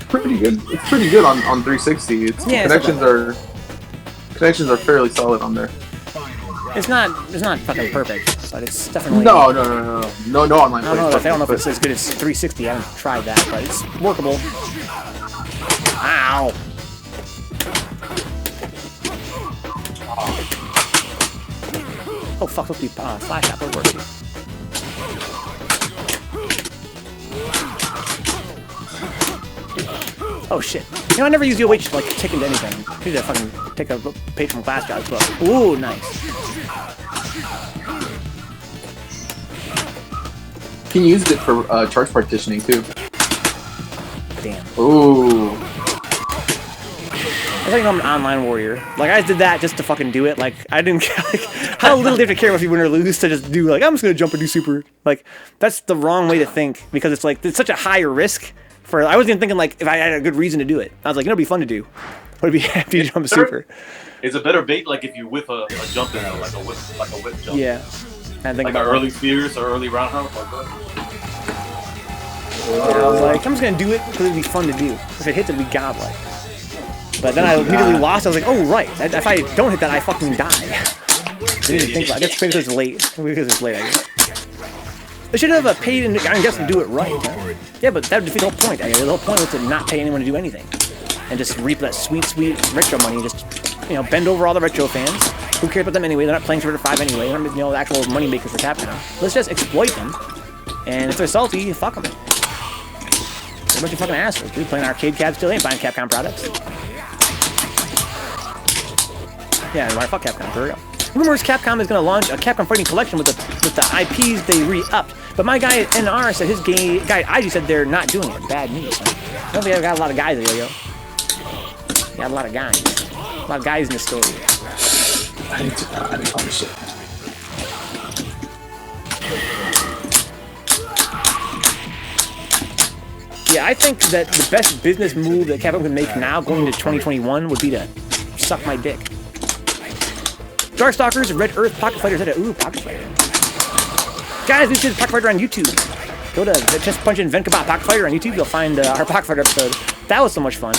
Pretty good. It's pretty good on 360. Yeah, connections are fairly solid on there. It's not fucking perfect, but it's definitely No online play. I don't know if it's as good as 360. I haven't tried that, but it's workable. Ow. Oh fuck, let's be flash up over. Oh shit. You know, I never use the OH to like kick into anything. I need to fucking take a page from Glass Guy's book. Ooh, nice. You can use it for charge partitioning too. Damn. Ooh. I think I'm an online warrior. Like, I did that just to fucking do it. Like, I didn't like, how little do you have to care if you win or lose to just do, like, I'm just gonna jump and do super. Like, that's the wrong way to think, because it's like, it's such a higher risk for, I wasn't even thinking, like, if I had a good reason to do it. I was like, you know, it'd be fun to do. Would be happy to jump a super. It's a better bait, like, if you whip a jump in, like a whip jump. Yeah. I think like about early spears or early roundhouse, like that. Yeah, I was like, I'm just gonna do it because it'd be fun to do. If it hits, it'd be godlike. But then I immediately lost. I was like, oh right, if I don't hit that, I fucking die. I didn't think about it. I guess because it's late. Because it's late, I guess. They should have paid, and I guess, to do it right. Huh? Yeah, but that would defeat the whole point. I mean, the whole point was to not pay anyone to do anything, and just reap that sweet, sweet retro money. Just, you know, bend over all the retro fans. Who cares about them anyway? They're not playing Street Fighter 5 anyway. They're not, you know, the actual money makers for Capcom. Let's just exploit them, and if they're salty, fuck them. They're a bunch of fucking assholes. Dude, playing arcade cabs still ain't buying Capcom products. Yeah, why fuck Capcom for real? Rumors Capcom is going to launch a Capcom Fighting Collection with the IPs they re-upped. But my guy at NYer said his guy IG said they're not doing it. Bad news. I don't think I've got a lot of guys there, yo. Got a lot of guys. A lot of guys in the story. I didn't publish it. Yeah, I think that the best business move that Capcom can make now, going into 2021, would be to suck my dick. Darkstalkers, Red Earth, Pocket Fighter, ooh, Pocket Fighter. Guys, we should Pocket Fighter on YouTube. Go to just punch in Vencabot Pocket Fighter on YouTube, you'll find our Pocket Fighter episode. That was so much fun.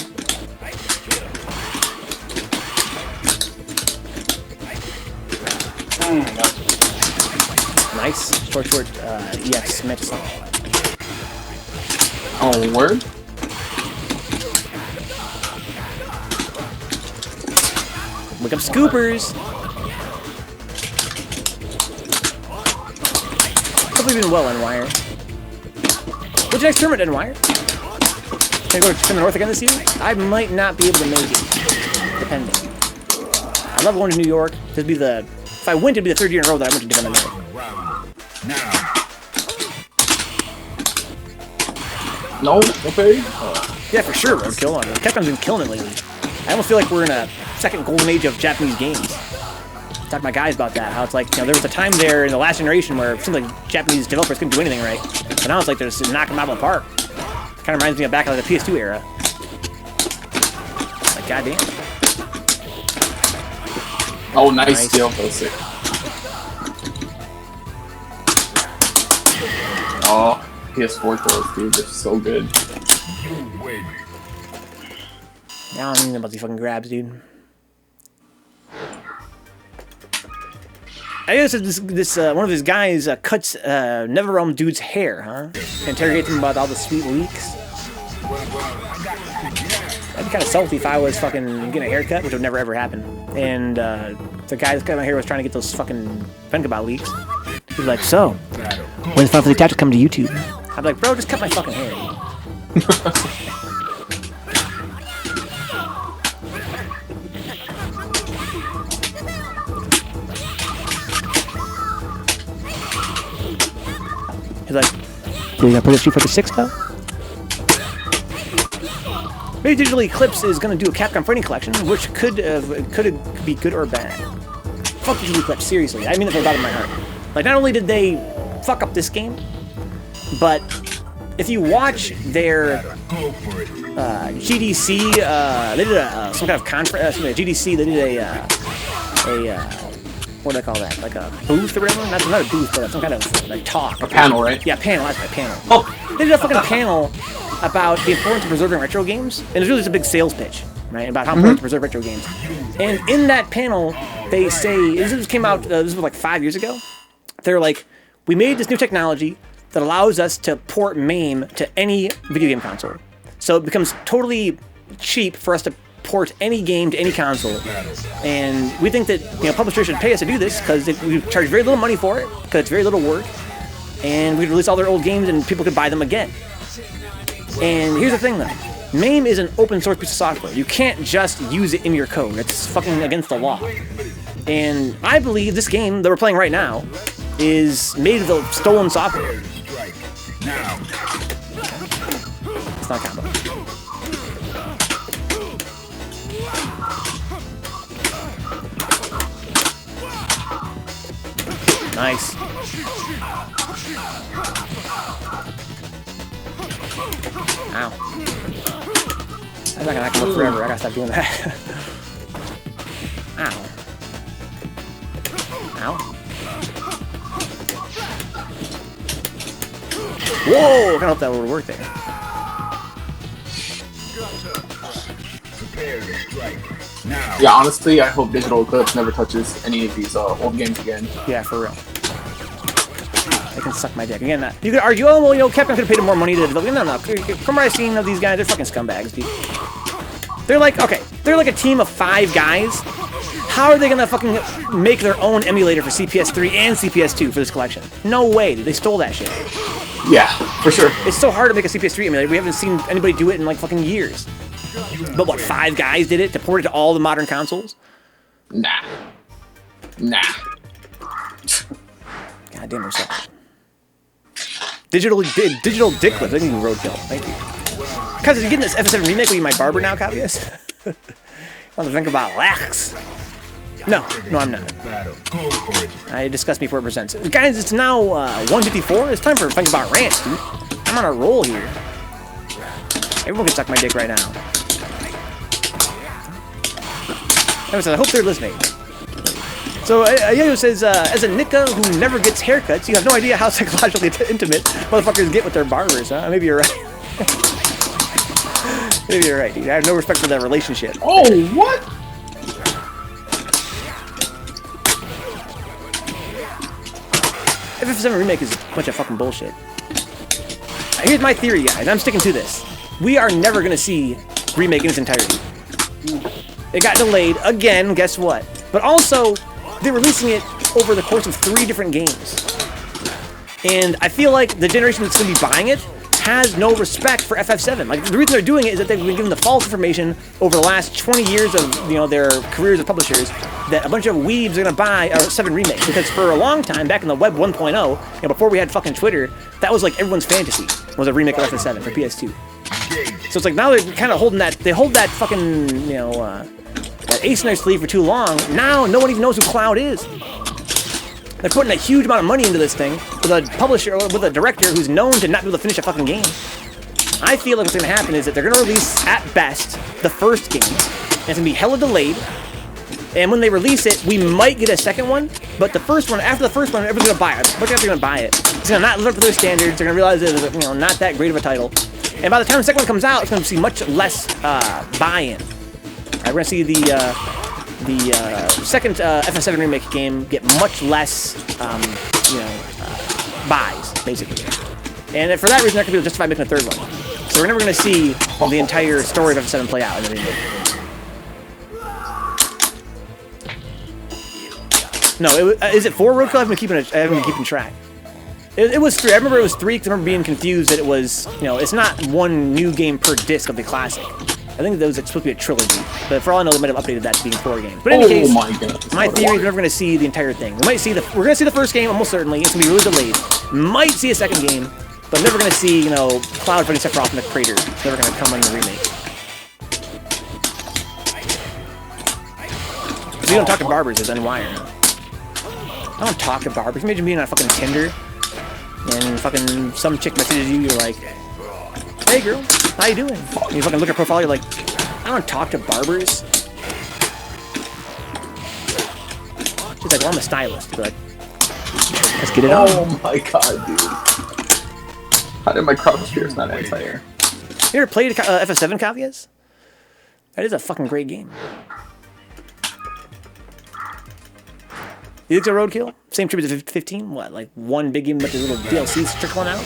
Nice. Short, EX mix. Oh, word? Look up Scoopers. Hope you're doing well, NYer. What's your next tournament, NYer? Can I go to the North again this year? I might not be able to make it. Depending. I love going to New York. This would be the... If I went, it'd be the third year in a row that I went to Devon, North. No? Okay. Yeah, for sure, Roadkill. Capcom's been killing it lately. I almost feel like we're in a second golden age of Japanese games. Talk to my guys about that. How it's like, you know, there was a time there in the last generation where it seemed like Japanese developers couldn't do anything right. But now it's like they're just knocking them out of the park. Kind of reminds me of back like the PS2 era. Like, goddamn. Oh, nice steal. That was sick. Oh, PS4 throws, dude. They're so good. Now I don't even know about these fucking grabs, dude. I guess this one of his guys cuts NetherRealm dude's hair, huh? Interrogates him about all the sweet leaks. I'd be kind of salty if I was fucking getting a haircut, which would never ever happen. And the guy that's cutting my hair was trying to get those fucking Vencabot leaks. He's like, so, when's Final Fantasy Tactics coming to YouTube? I'm like, bro, just cut my fucking hair. He's like, you're gonna put a Street Fighter 6 though? Maybe Digital Eclipse is gonna do a Capcom Fighting Collection, which could be good or bad. Fuck Digital Eclipse, seriously. I mean that from the bottom of my heart. Like, not only did they fuck up this game, but if you watch their GDC, they did some kind of conference. GDC, they did what do I call that? Like a booth or whatever? Not a booth, but some kind of like talk. A panel, right? Yeah, panel. That's my panel. Oh, they did a fucking panel about the importance of preserving retro games, and it's really just a big sales pitch, right? About how important to preserve retro games. And in that panel, they say this came out. This was like 5 years ago. They're like, we made this new technology that allows us to port MAME to any video game console. So it becomes totally cheap for us to port any game to any console. And we think that publishers should pay us to do this because we charge very little money for it, because it's very little work. And we'd release all their old games and people could buy them again. And here's the thing though. MAME is an open source piece of software. You can't just use it in your code. It's fucking against the law. And I believe this game that we're playing right now is made of the stolen software. It's not a combo. Nice. Ow. I'm not gonna look forever. I gotta stop doing that. Ow. Ow. Whoa! I kinda hope that would work there. Yeah, honestly, I hope Digital Eclipse never touches any of these old games again. Yeah, for real. They can suck my dick. Again, you could argue, oh, well, Capcom could have paid them more money to develop. No. From what I've seen of these guys, they're fucking scumbags, dude. They're like, okay, they're like a team of 5 guys. How are they gonna fucking make their own emulator for CPS3 and CPS2 for this collection? No way, dude. They stole that shit. Yeah, for sure. It's so hard to make a CPS3 emulator. We haven't seen anybody do it in like fucking years. But what, 5 guys did it to port it to all the modern consoles? Nah. Goddamn yourself. Digital Dickless. I think you roadkill. Thank you. Because you're getting this FF7 remake. Are you my barber now, Caviles? Want to think about lax? No, I'm not. I disgust me for it. Guys, it's now 1:54. It's time for Think About Rants, dude. I'm on a roll here. Everyone can suck my dick right now. I hope they're listening. So, Yayo says, as a Nika who never gets haircuts, you have no idea how psychologically intimate motherfuckers get with their barbers, huh? Maybe you're right. Maybe you're right, dude. I have no respect for that relationship. Oh, what? FF7 Remake is a bunch of fucking bullshit. Here's my theory, guys. I'm sticking to this. We are never going to see Remake in its entirety. It got delayed again, guess what? But also, they're releasing it over the course of 3 different games. And I feel like the generation that's going to be buying it has no respect for FF7. Like, the reason they're doing it is that they've been given the false information over the last 20 years of, their careers as publishers that a bunch of weebs are going to buy a 7 remake. Because for a long time, back in the Web 1.0, before we had fucking Twitter, that was like everyone's fantasy, was a remake of FF7 for PS2. So it's like now they're kind of holding that, they hold that fucking, that ace in their sleeve for too long. Now no one even knows who Cloud is. They're putting a huge amount of money into this thing with a publisher, with a director who's known to not be able to finish a fucking game. I feel like what's going to happen is that they're going to release, at best, the first game. And it's going to be hella delayed. And when they release it, we might get a second one. But the first one, after the first one, everyone's going to buy it. A bunch of guys are going to buy it. It's going to not live up to their standards. They're going to realize that it's not that great of a title. And by the time the second one comes out, it's going to see much less buy-in. We're going to see the second FF7 remake game get much less, buys, basically. And for that reason, they're going to be justified making a third one. So we're never going to see the entire story of FF7 play out in the remake. No, is it 4 roadkill? I haven't been keeping track. It was 3. I remember it was 3 because I remember being confused that it was, you know, it's not 1 new game per disc of the classic. I think that was supposed to be a trilogy, but for all I know, they might have updated that to being 4 games. But in any case, my theory is we're never going to see the entire thing. We're going to see the first game almost certainly. It's going to be really delayed. Might see a second game, but never going to see, you know, Cloud fighting Sephiroth in the crater. It's never going to come in the remake. You don't talk to barbers as NYer. I don't talk to barbers. Imagine being on a fucking Tinder and fucking some chick messages you. You're like, "Hey girl, how you doing?" And you fucking look at her profile. You're like, "I don't talk to barbers." She's like, "Well, I'm a stylist." You're like, "Let's get it on." Oh my god, dude! How did my crossfire not NYer? You ever played FF7 Caviles? That is a fucking great game. You think it's a roadkill? Same tribute to 15? What, like 1 big game, but the little DLCs trickling out?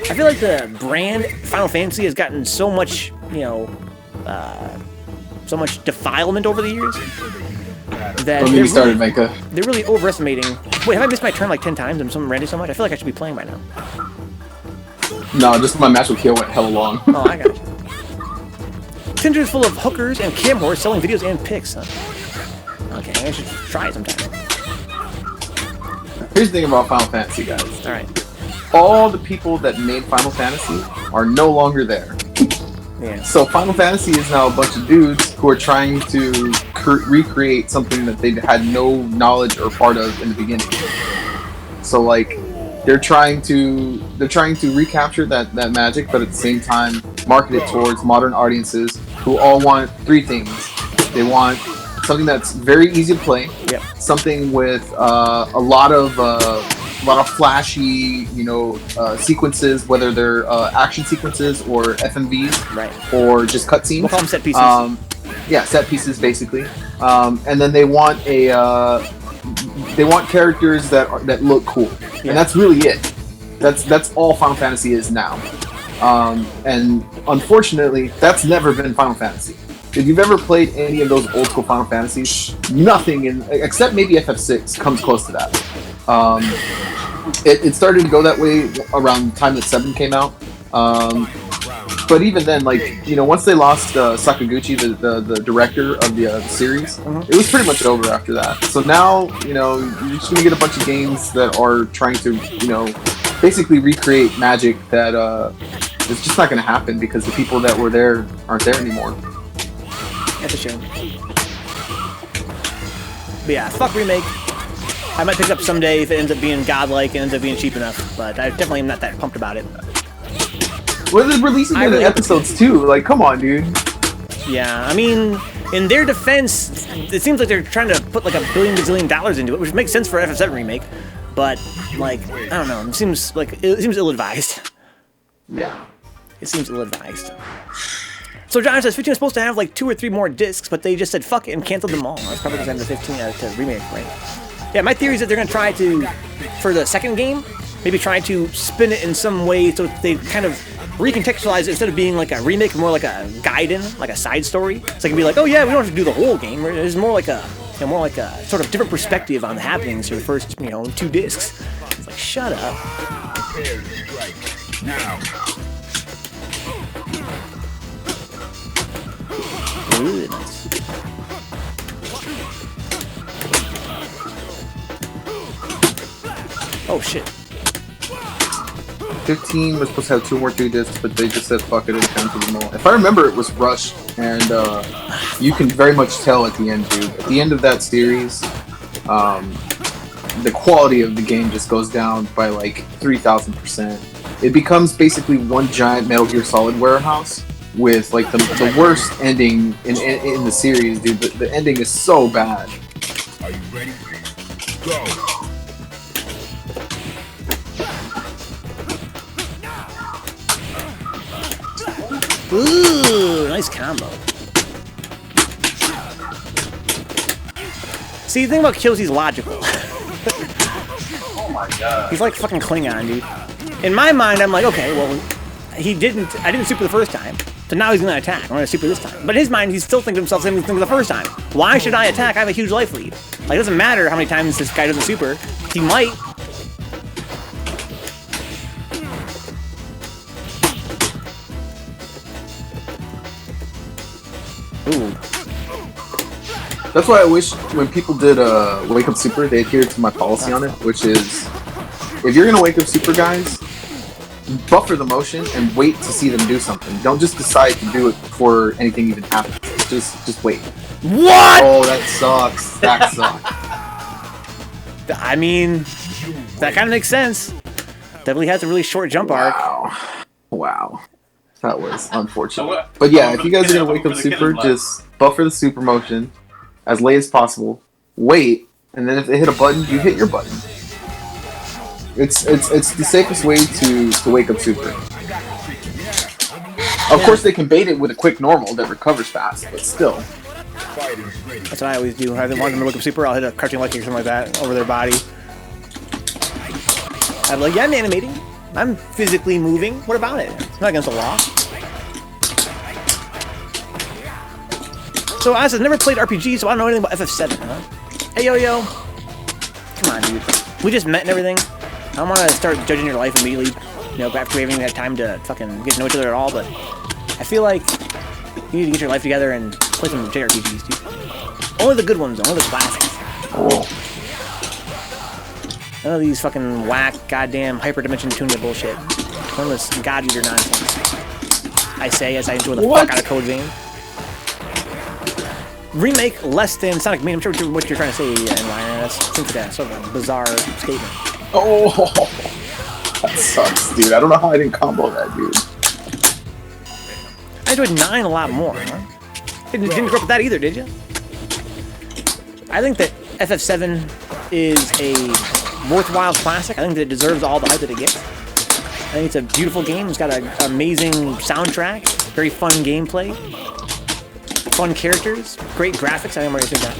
I feel like the brand Final Fantasy has gotten so much, you know, so much defilement over the years that they're really overestimating. Wait, have I missed my turn like 10 times and something ran so much? I feel like I should be playing by now. No, just my match with Kyo went hella long. Oh, I got you. Tinder's full of hookers and cam whores selling videos and pics, huh? Okay, I should try it sometime. Here's the thing about Final Fantasy, guys. Alright. All the people that made Final Fantasy are no longer there. Yeah. So Final Fantasy is now a bunch of dudes who are trying to recreate something that they had no knowledge or part of in the beginning. So like, they're trying to recapture that magic, but at the same time market it towards modern audiences who all want 3 things. They want something that's very easy to play. Yep. Something with a lot of flashy, you know, sequences, whether they're action sequences or FMVs, right, or just cutscenes. We'll call them set pieces. Yeah, set pieces basically. And then they want characters that look cool, and that's really it. That's all Final Fantasy is now. And unfortunately, that's never been Final Fantasy. If you've ever played any of those old school Final Fantasies, nothing except maybe FF6 comes close to that. It started to go that way around the time that 7 came out. But even then, like, you know, once they lost Sakaguchi, the director of the series, it was pretty much over after that. So now, you know, you're just gonna get a bunch of games that are trying to, you know, basically recreate magic that it's just not gonna happen because the people that were there aren't there anymore. That's a shame. But yeah, fuck remake. I might pick it up someday if it ends up being godlike and ends up being cheap enough, but I definitely am not that pumped about it. Well, they're releasing it in episodes too. Like, come on, dude. Yeah, I mean, in their defense, it seems like they're trying to put like $1 billion gazillion into it, which makes sense for an FF7 remake. But like, I don't know. It seems ill-advised. Yeah, it seems ill-advised. So John says 15 was supposed to have like 2 or 3 more discs, but they just said fuck it and canceled them all. That's probably because I have the 15 to remake, right? Yeah, my theory is that they're gonna try to, for the second game, maybe try to spin it in some way so they kind of recontextualize it instead of being like a remake, more like a guide-in, like a side story. So it can be like, oh yeah, we don't have to do the whole game. It's more like a, you know, more like a sort of different perspective on the happenings for the first, you know, 2 discs. It's like, shut up. Prepare to strike. Now. Ooh, nice. Oh shit. 15 was supposed to have 2 more 3 discs, but they just said fuck it and canceled them all. If I remember, it was rushed, and you can very much tell at the end, dude. At the end of that series, the quality of the game just goes down by like 3,000%. It becomes basically one giant Metal Gear Solid warehouse with like the worst ending in the series, dude. The ending is so bad. Are you ready? Go. Ooh, nice combo. See, the thing about kills, he's logical. Oh my god. He's like fucking Klingon, dude. In my mind, I'm like, okay, well, he didn't. I didn't super the first time, so now he's gonna attack. I'm gonna super this time. But in his mind, he's still thinking to himself the same thing the first time. Why should I attack? I have a huge life lead. Like, it doesn't matter how many times this guy doesn't super. He might. Ooh. That's why I wish when people did Wake Up Super, they adhered to my policy on it, which is, if you're gonna Wake Up Super, guys, buffer the motion and wait to see them do something. Don't just decide to do it before anything even happens. Just wait. What? Oh, that sucks. That sucks. I mean, that kind of makes sense. Definitely has a really short jump arc. Wow. That was unfortunate. But yeah, if you guys are gonna Wake Up Super, just buffer the super motion as late as possible. Wait, and then if they hit a button, you hit your button. It's the safest way to Wake Up Super. Of course, they can bait it with a quick normal that recovers fast, but still. That's what I always do. If I want them to Wake Up Super, I'll hit a crouching leg kick or something like that over their body. I'm like, yeah, I'm animating. I'm physically moving. What about it? It's not against the law. So, honestly, I've never played RPG, so I don't know anything about FF7, huh? Hey, yo. Come on, dude. We just met and everything. I don't want to start judging your life immediately, you know, after we haven't even had time to fucking get to know each other at all, but I feel like you need to get your life together and play some JRPGs, dude. Only the good ones, though. Only the classics. None of these fucking whack, goddamn, hyperdimension tuner bullshit. None of this God Eater nonsense. I say as I enjoy the fuck out of Code Vein. Remake less than Sonic Mania. I'm sure what you're trying to say, NYer. That seems like a sort of a bizarre statement. Oh, that sucks, dude. I don't know how I didn't combo that, dude. I enjoyed 9 a lot more, huh? Didn't grow up with that either, did you? I think that FF7 is a worthwhile classic. I think that it deserves all the hype that it gets. I think it's a beautiful game. It's got an amazing soundtrack, very fun gameplay, fun characters, great graphics. I don't remember that.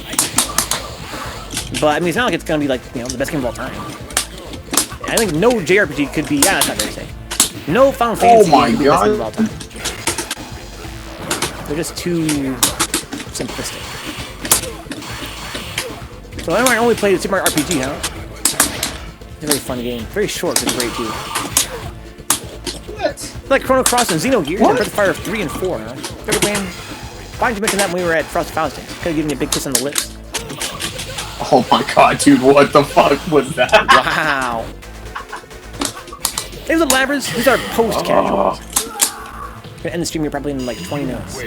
But I mean, it's not like it's gonna be like, you know, the best game of all time. I think no JRPG could be. Yeah, that's not very safe. No Final Fantasy game could be the best game of all time. They're just too simplistic. So I only played Super Mario RPG, huh? It's a very fun game. Very short, but great too. What? It's like Chrono Cross and Xenogears and Breath of Fire 3 and 4, huh? Why didn't you mention that when we were at Frost Faustin? Could have given you a big kiss on the lips. Oh my god, dude, what the fuck was that? Wow. Hey, what's up, Labbers? These are post-casuals. Gonna end the stream here probably in like 20 minutes.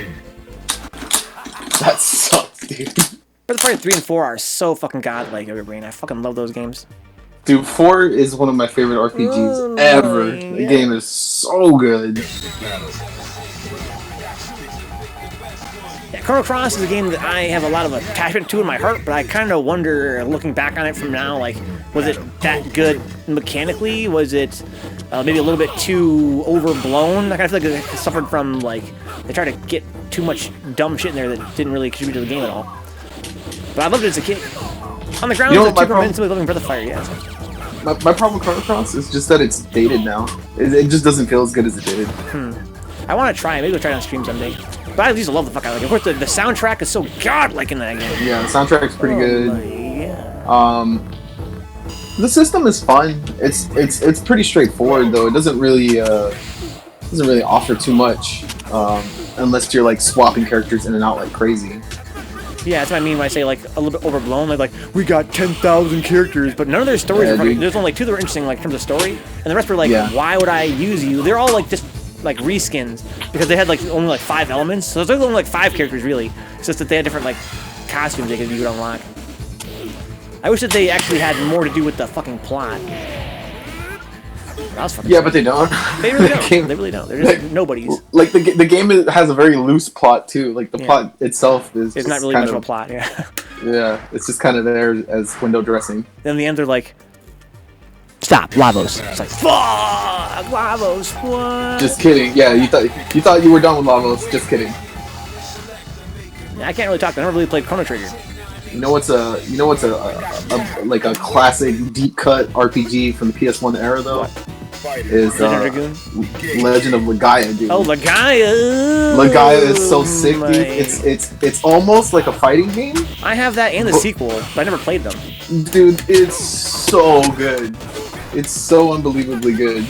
That sucks, dude. Breath of Fire 3 and 4 are so fucking godlike, Everbrain. I fucking love those games. Dude, 4 is one of my favorite RPGs ever. The game is so good. Yeah, Chrono Cross is a game that I have a lot of attachment to in my heart, but I kind of wonder, looking back on it from now, like, was it that good mechanically? Was it maybe a little bit too overblown? I kind of feel like it suffered from, like, they tried to get too much dumb shit in there that didn't really contribute to the game at all. But I loved it as a kid. On the grounds of Super Intimately Loving Breath of Fire, yeah. My problem with Chrono Cross is just that it's dated now. It just doesn't feel as good as it did. I want to try it. Maybe we'll try it on stream someday. But I used to love the fuck out of it. Of course, the soundtrack is so godlike in that game. Yeah, the soundtrack's pretty good. The system is fun. It's pretty straightforward though. It doesn't really offer too much unless you're like swapping characters in and out like crazy. Yeah, that's what I mean when I say like a little bit overblown. Like we got 10,000 characters, but none of their stories are funny. There's only like 2 that were interesting, like in terms of story, and the rest were like, why would I use you? They're all like just like reskins because they had like only like 5 elements. So there's only like 5 characters really. It's just that they had different like costumes you could unlock. I wish that they actually had more to do with the fucking plot. That was fucking but they don't. They really don't. They really don't. They're just nobodies. Like the game has a very loose plot too. Like the plot itself is. It's not really much of a plot. Yeah. Yeah, it's just kind of there as window dressing. Then in the end, they're like, "Stop, Lavos." It's like, "Fuck, Lavos." What? Just kidding. Yeah, you thought you were done with Lavos. Just kidding. Yeah, I can't really talk. I never really played Chrono Trigger. You know what's a like a classic deep cut RPG from the PS1 era though? is Legend of Legaia, dude. Oh, Legaia! Legaia is so sick, dude. It's almost like a fighting game. I have that and the sequel, but I never played them. Dude, it's so good. It's so unbelievably good.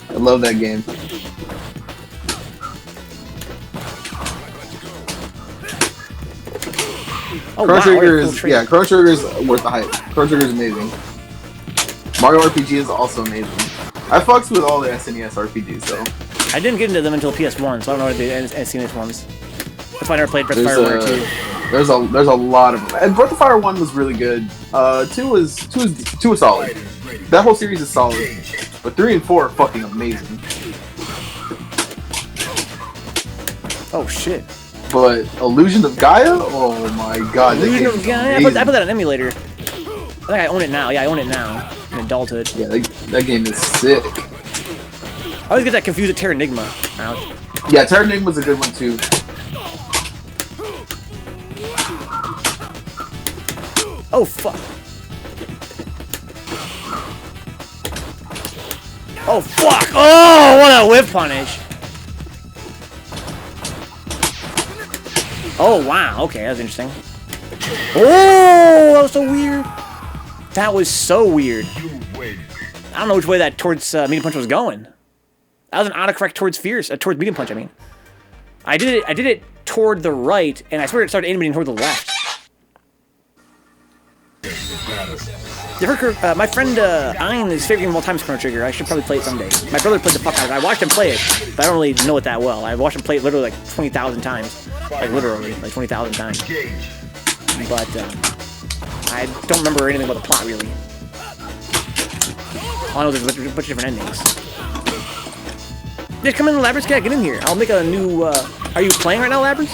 I love that game. Oh, Chrono wow, Trigger cool is trigger. Chrono Trigger is worth the hype. Chrono Trigger is amazing. Mario RPG is also amazing. I fucks with all the SNES RPGs though. I didn't get into them until PS1, so I don't know what the SNES ones. That's why I never played Breath of Fire 1 or 2. There's a lot of them. And Breath of Fire 1 was really good. 2 was solid. That whole series is solid. But 3 and 4 are fucking amazing. Oh shit. But Illusion of Gaia? Oh my god. Illusion of Gaia? I put that on an emulator. I think I own it now. Yeah, I own it now. In adulthood. Yeah, that game is sick. I always get that confused with Terranigma. Ouch. Yeah, Terranigma's a good one too. Oh fuck. Oh fuck! Oh, what a whip punish! Oh wow, okay, that was interesting. Oh, that was so weird. That was so weird. I don't know which way that towards medium punch was going. That was an autocorrect towards fierce, towards medium punch. I mean, I did it toward the right, and I swear it started animating toward the left. My friend Ein, his favorite game of all time is Chrono Trigger. I should probably play it someday. My brother played the fuck out of it. I watched him play it, but I don't really know it that well. I watched him play it literally like 20,000 times. Like literally, like 20,000 times. But I don't remember anything about the plot really. All I know is there's a bunch of different endings. Just come in, Labyrinth. Yeah, get in here. I'll make a new. Are you playing right now, Labyrinth?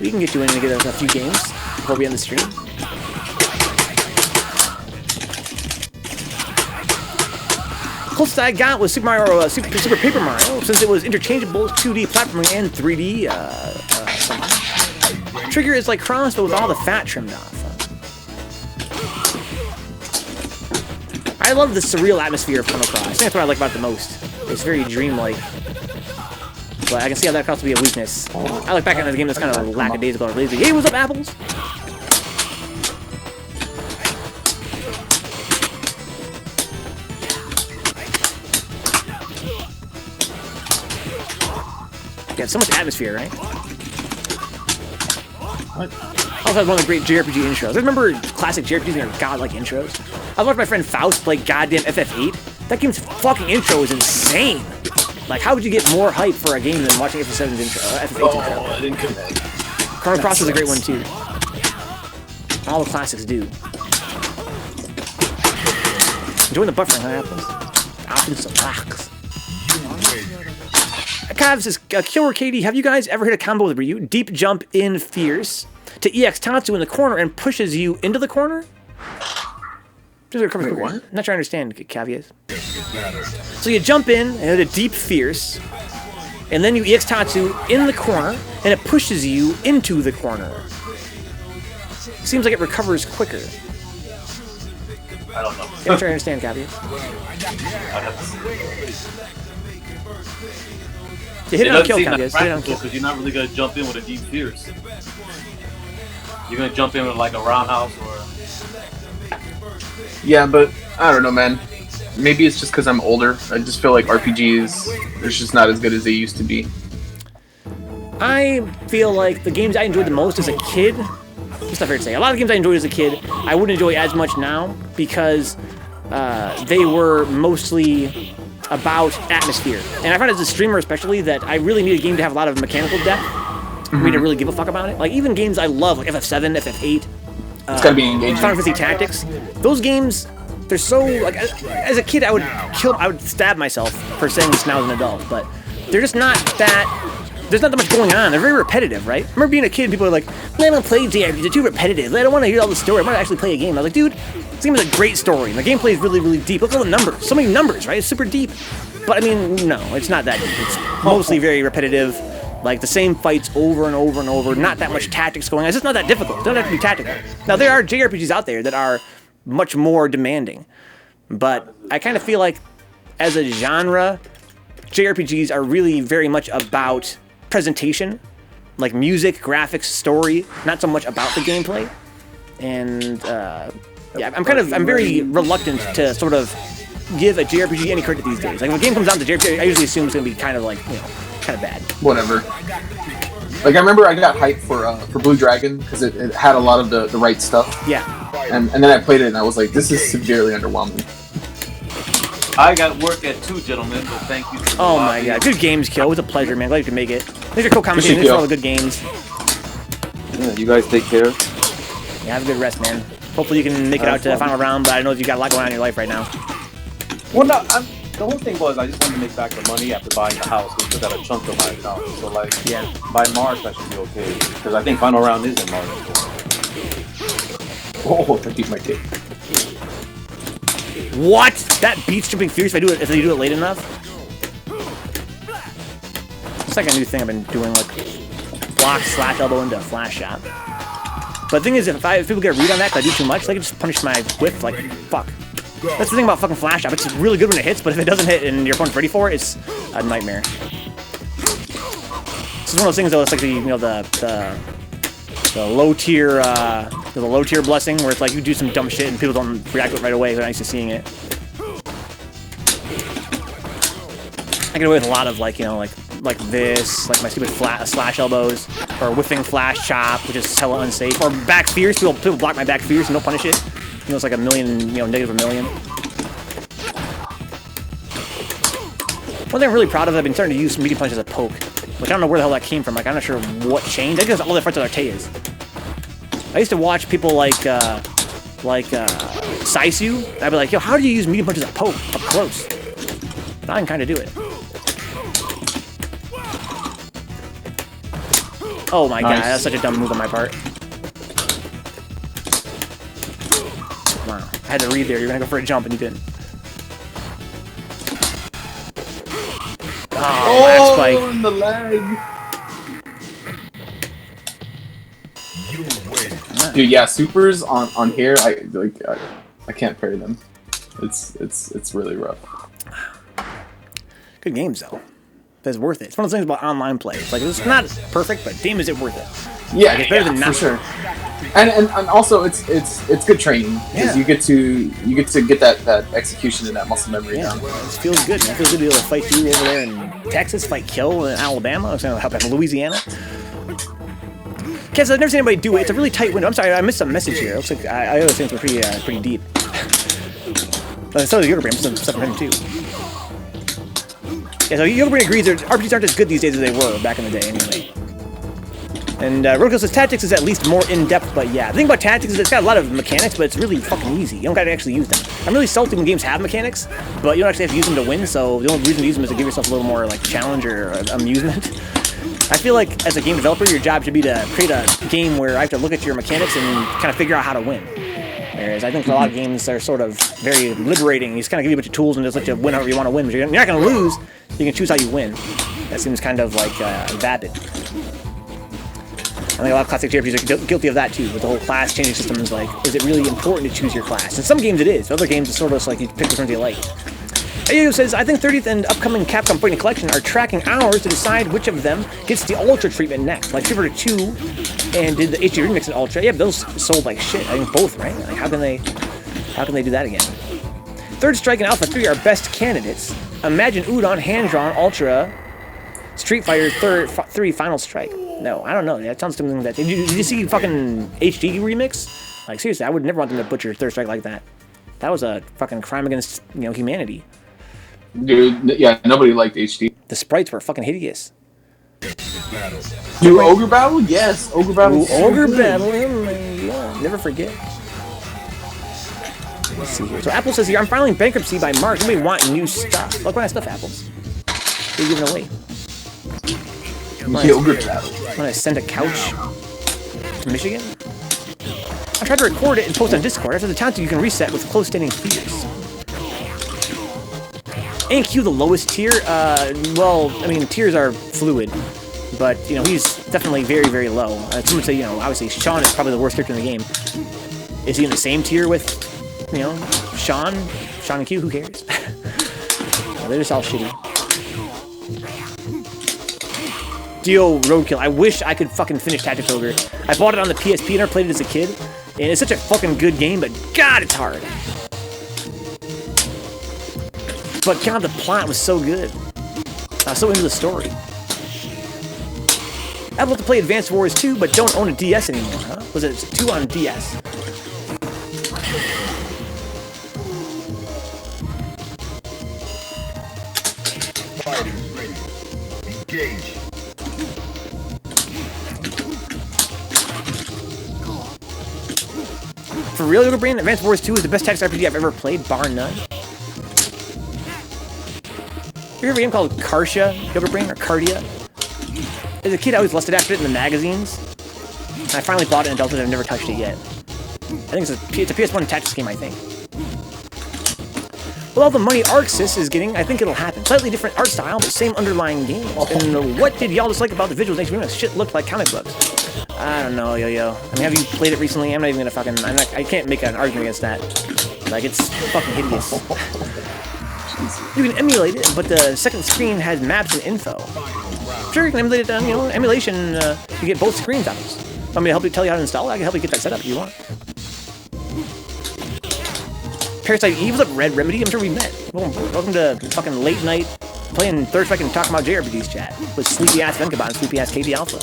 We can get you in and get a few games before we end the stream. Closest I got was Super Mario, Super Paper Mario, since it was interchangeable 2D platforming and 3D. Trigger is like Cross, but with all the fat trimmed off. I love the surreal atmosphere of Chrono Cross. I think that's what I like about it the most. It's very dreamlike. But I can see how that could also be a weakness. I look back at the game that's kind of lackadaisical or lazy. Hey, what's up, Apples? Yeah, so much atmosphere, right? What? Also, one of the great JRPG intros. I remember classic JRPGs and their godlike intros. I watched my friend Faust play goddamn FF8. That game's fucking intro is insane. Like, how would you get more hype for a game than watching FF7's intro? FF8's intro. I didn't connect. Chrono Cross is a great one too. All the classics do. Enjoying the buffering, huh, Apples? Apples and locks. Cav says, Killer Katie, have you guys ever hit a combo with Ryu? Deep jump in fierce to EX Tatsu in the corner and pushes you into the corner? Wait, what? I'm not sure I understand, Caviles. So you jump in and hit a deep fierce, and then you EX Tatsu in the corner, and it pushes you into the corner. Seems like it recovers quicker. I don't know. I'm not sure I understand, Caviles. You hit it on kill, Caviles. Hit it on kill. Because you're not really going to jump in with a deep fierce. You're going to jump in with like a roundhouse or... Yeah, but I don't know, man. Maybe it's just because I'm older. I just feel like RPGs are just not as good as they used to be. I feel like the games I enjoyed the most as a kid, it's not fair to say, a lot of the games I enjoyed as a kid, I wouldn't enjoy as much now because they were mostly about atmosphere. And I find as a streamer especially that I really need a game to have a lot of mechanical depth for me to really give a fuck about it. Like even games I love, like FF7, FF8, it's gotta be engaging. Final Fantasy Tactics, those games, they're so, like, as a kid I would stab myself for saying this now as an adult, but they're just not that, there's not that much going on. They're very repetitive, right? I remember being a kid and people are like, I don't play JRPGs, they're too repetitive. I don't want to hear all the story. I want to actually play a game. I was like, dude, this game is a great story. And the gameplay is really, really deep. Look at all the numbers. So many numbers, right? It's super deep. But I mean, no, it's not that deep. It's mostly very repetitive. Like the same fights over and over and over. Not that much tactics going on. It's just not that difficult. It doesn't have to be tactical. Now, there are JRPGs out there that are much more demanding. But I kind of feel like as a genre, JRPGs are really very much about presentation, like music, graphics, story, not so much about the gameplay. And yeah, I'm very reluctant to sort of give a JRPG any credit these days. Like, if a game comes out to JRPG, I usually assume it's gonna be kind of like, you know, kind of bad. Whatever. Like, I remember I got hyped for Blue Dragon because it had a lot of the right stuff. Yeah. And then I played it and I was like, this is severely underwhelming. I got work at 2, gentlemen, but thank you. Oh my god, good games, Kill. It was a pleasure, man. Glad you could make it. Thanks for co-commentating. Thanks for all the good games. Yeah, you guys take care. Yeah, have a good rest, man. Hopefully you can make it out to the final round, but I know you got a lot going on in your life right now. Well, no, the whole thing was I just wanted to make back the money after buying the house. We took out a chunk of my account. So, like, yeah, by March, I should be okay. Because I think final round is in March. Oh, that beat my dick. What? That beats Jumping Fierce if you do it late enough? It's like a new thing I've been doing, like block slash elbow into a flash shot. But the thing is, if people get a read on that because I do too much, they can just punish my whip like fuck. That's the thing about fucking flash shot. It's really good when it hits, but if it doesn't hit and your opponent's ready for it, it's a nightmare. This is one of those things though. It's like the, you know, the low tier the low tier blessing where it's like you do some dumb shit and people don't react to it right away. They're not used to seeing it. I get away with a lot of, like, you know, like this, like my stupid slash elbows, or whiffing flash chop, which is hella unsafe, or back fierce. People block my back fierce and don't punish it. You know, it's like a million, you know, negative a million. One thing I'm really proud of is I've been starting to use medium punch as a poke. Like, I don't know where the hell that came from. Like, I'm not sure what changed. I think that's all the fights with Arteas. I used to watch people like Saisu. I'd be like, yo, how do you use medium punch as a poke up close? But I can kind of do it. Oh my god, that's such a dumb move on my part. Wow, I had to read there. You're gonna go for a jump and you didn't. Oh, last spike. In the leg. Dude, yeah, supers on here, I can't parry them. It's really rough. Good games though. That's worth it. It's one of those things about online play. It's like, it's not perfect, but damn, is it worth it? Yeah, like, it's better than nothing. For sure. And also it's good training because you get to get that execution and that muscle memory down. It feels good. It feels good to be able to fight you over there in Texas, fight Kill in Alabama. I was going to help out in Louisiana. Because I've never seen anybody do it. It's a really tight window. I'm sorry, I missed some message here. It looks like I always think it's pretty deep. But so the Yoga Brain, some stuff from him too. Yeah, so Yoga Brain agrees that RPGs aren't as good these days as they were back in the day, anyway. And Roadkill says Tactics is at least more in-depth, but yeah. The thing about Tactics is it's got a lot of mechanics, but it's really fucking easy. You don't gotta actually use them. I'm really salty when games have mechanics, but you don't actually have to use them to win, so the only reason to use them is to give yourself a little more, like, challenge or amusement. I feel like, as a game developer, your job should be to create a game where I have to look at your mechanics and kind of figure out how to win. Whereas I think a lot of games are sort of very liberating. You just kind of give you a bunch of tools and just let you win however you want to win. But you're not going to lose. You can choose how you win. That seems kind of like vapid. I think a lot of classic JRPGs are guilty of that too, with the whole class changing systems. Like, is it really important to choose your class? In some games it is. In other games it's sort of like you pick which ones you like. Ayo says, I think 30th and upcoming Capcom Point Collection are tracking hours to decide which of them gets the Ultra treatment next. Like Super 2 and did the HD Remix in Ultra. Yeah, but those sold like shit. I think both, right? Like, how can they do that again? Third Strike and Alpha 3 are best candidates. Imagine Udon, Hand-Drawn, Ultra, Street Fighter 3 Final Strike. No, I don't know. That sounds something that... Did you see fucking HD Remix? Like, seriously, I would never want them to butcher Third Strike like that. That was a fucking crime against, you know, humanity. Dude, yeah, nobody liked HD. The sprites were fucking hideous. Dude, Ogre Battle? Yes, Ogre Battle. Ogre Battle, yeah, never forget. Let's see here. So Apple says here, I'm filing bankruptcy by March. Nobody want new stuff. Look what kind of stuff, Apples. What are you giving away? The Ogre Battle. Want to send a couch to Michigan? I tried to record it and post on Discord. After the countdown, you can reset with close standing fears. Ain't Q the lowest tier? Well, I mean, tiers are fluid, but, you know, he's definitely very, very low. Some would say, you know, obviously Sean is probably the worst character in the game. Is he in the same tier with, you know, Sean and Q? Who cares? they're just all shitty. Dio Roadkill. I wish I could fucking finish Tactics Ogre. I bought it on the PSP and never played it as a kid. And it's such a fucking good game, but God, it's hard. But God, the plot was so good. I was so into the story. I'd love to play Advanced Wars 2, but don't own a DS anymore, huh? Was it 2 on DS? Fighting ready. Engage. For real, Yoga Brain, Advanced Wars 2 is the best tactics RPG I've ever played, bar none. You ever a game called Kartia, Yoga Brain, or Cardia? As a kid, I always lusted after it in the magazines. And I finally bought it in adulthood, I've never touched it yet. I think it's a PS1 tactics game, I think. With all the money Arxis is getting, I think it'll happen. Slightly different art style, but same underlying game. And what did y'all dislike about the visuals? Makes me shit look like comic books. I don't know, Yo-Yo. I mean, have you played it recently? I'm not even gonna fucking... I can't make an argument against that. Like, it's fucking hideous. You can emulate it, but the second screen has maps and info. Sure, you can emulate it on, you know, emulation, you get both screens out of it. Want me to help you tell you how to install it? I can help you get that set up if you want. Parasite Eve, what's up, Red Remedy? I'm sure we met. Welcome to fucking late night playing Third Strike and talking about JRPGs chat with sleepy ass Vencabot and sleepy ass KD Alpha.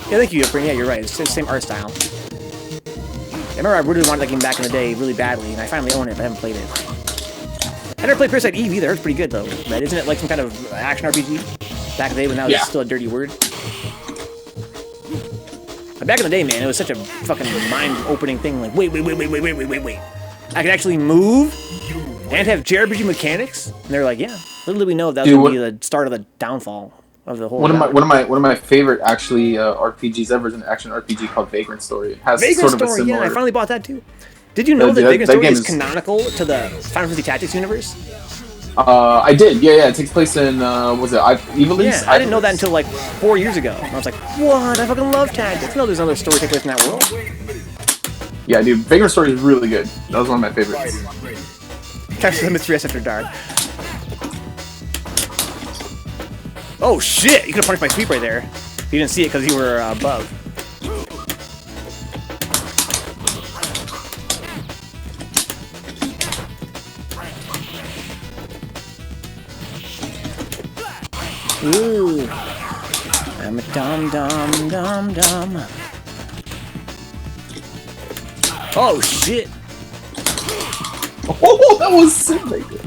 Yeah, thank you, Upring. Yeah, you're right. It's the same art style. I remember I really wanted that game back in the day really badly, and I finally own it, but I haven't played it. I never played Parasite Eve either. It's pretty good, though. Red, isn't it like some kind of action RPG? Back in the day when that was still a dirty word. But back in the day, man, it was such a fucking mind-opening thing. Like, wait. I could actually move and have JRPG mechanics? And they're like, yeah. Little did we know that was going to be the start of the downfall of the whole... One of my favorite, actually, RPGs ever is an action RPG called Vagrant Story. It has Vagrant sort of Story, a similar... yeah, I finally bought that, too. Did you know that Vagrant Story is canonical to the Final Fantasy Tactics universe? I did, yeah. It takes place in, was it Ivalice? Yeah, I didn't know that until like 4 years ago. And I was like, what? I fucking love Tactics. No, there's another story taking place in that world. Yeah, dude, Vagrant Story is really good. That was one of my favorites. Capture the Mystery After Dark. Oh shit! You could have punished my sweep right there. You didn't see it because you were above. Ooh, I'm a dum. Oh shit! Oh, that was so good.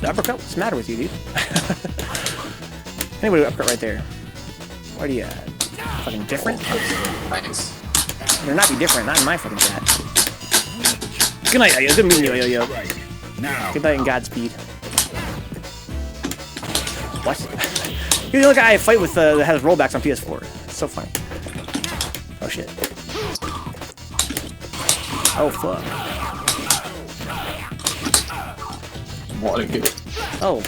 The uppercut? What's the matter with you, dude? Anyway, uppercut right there. What are you, fucking different? Nice. Better not be different, not in my fucking chat. Good night, Yo-Yo. Good meeting you, Yo-Yo. Good night and Godspeed. What? You're the only guy I fight with that has rollbacks on PS4. It's so funny. Oh shit. Oh fuck. What a good. Oh.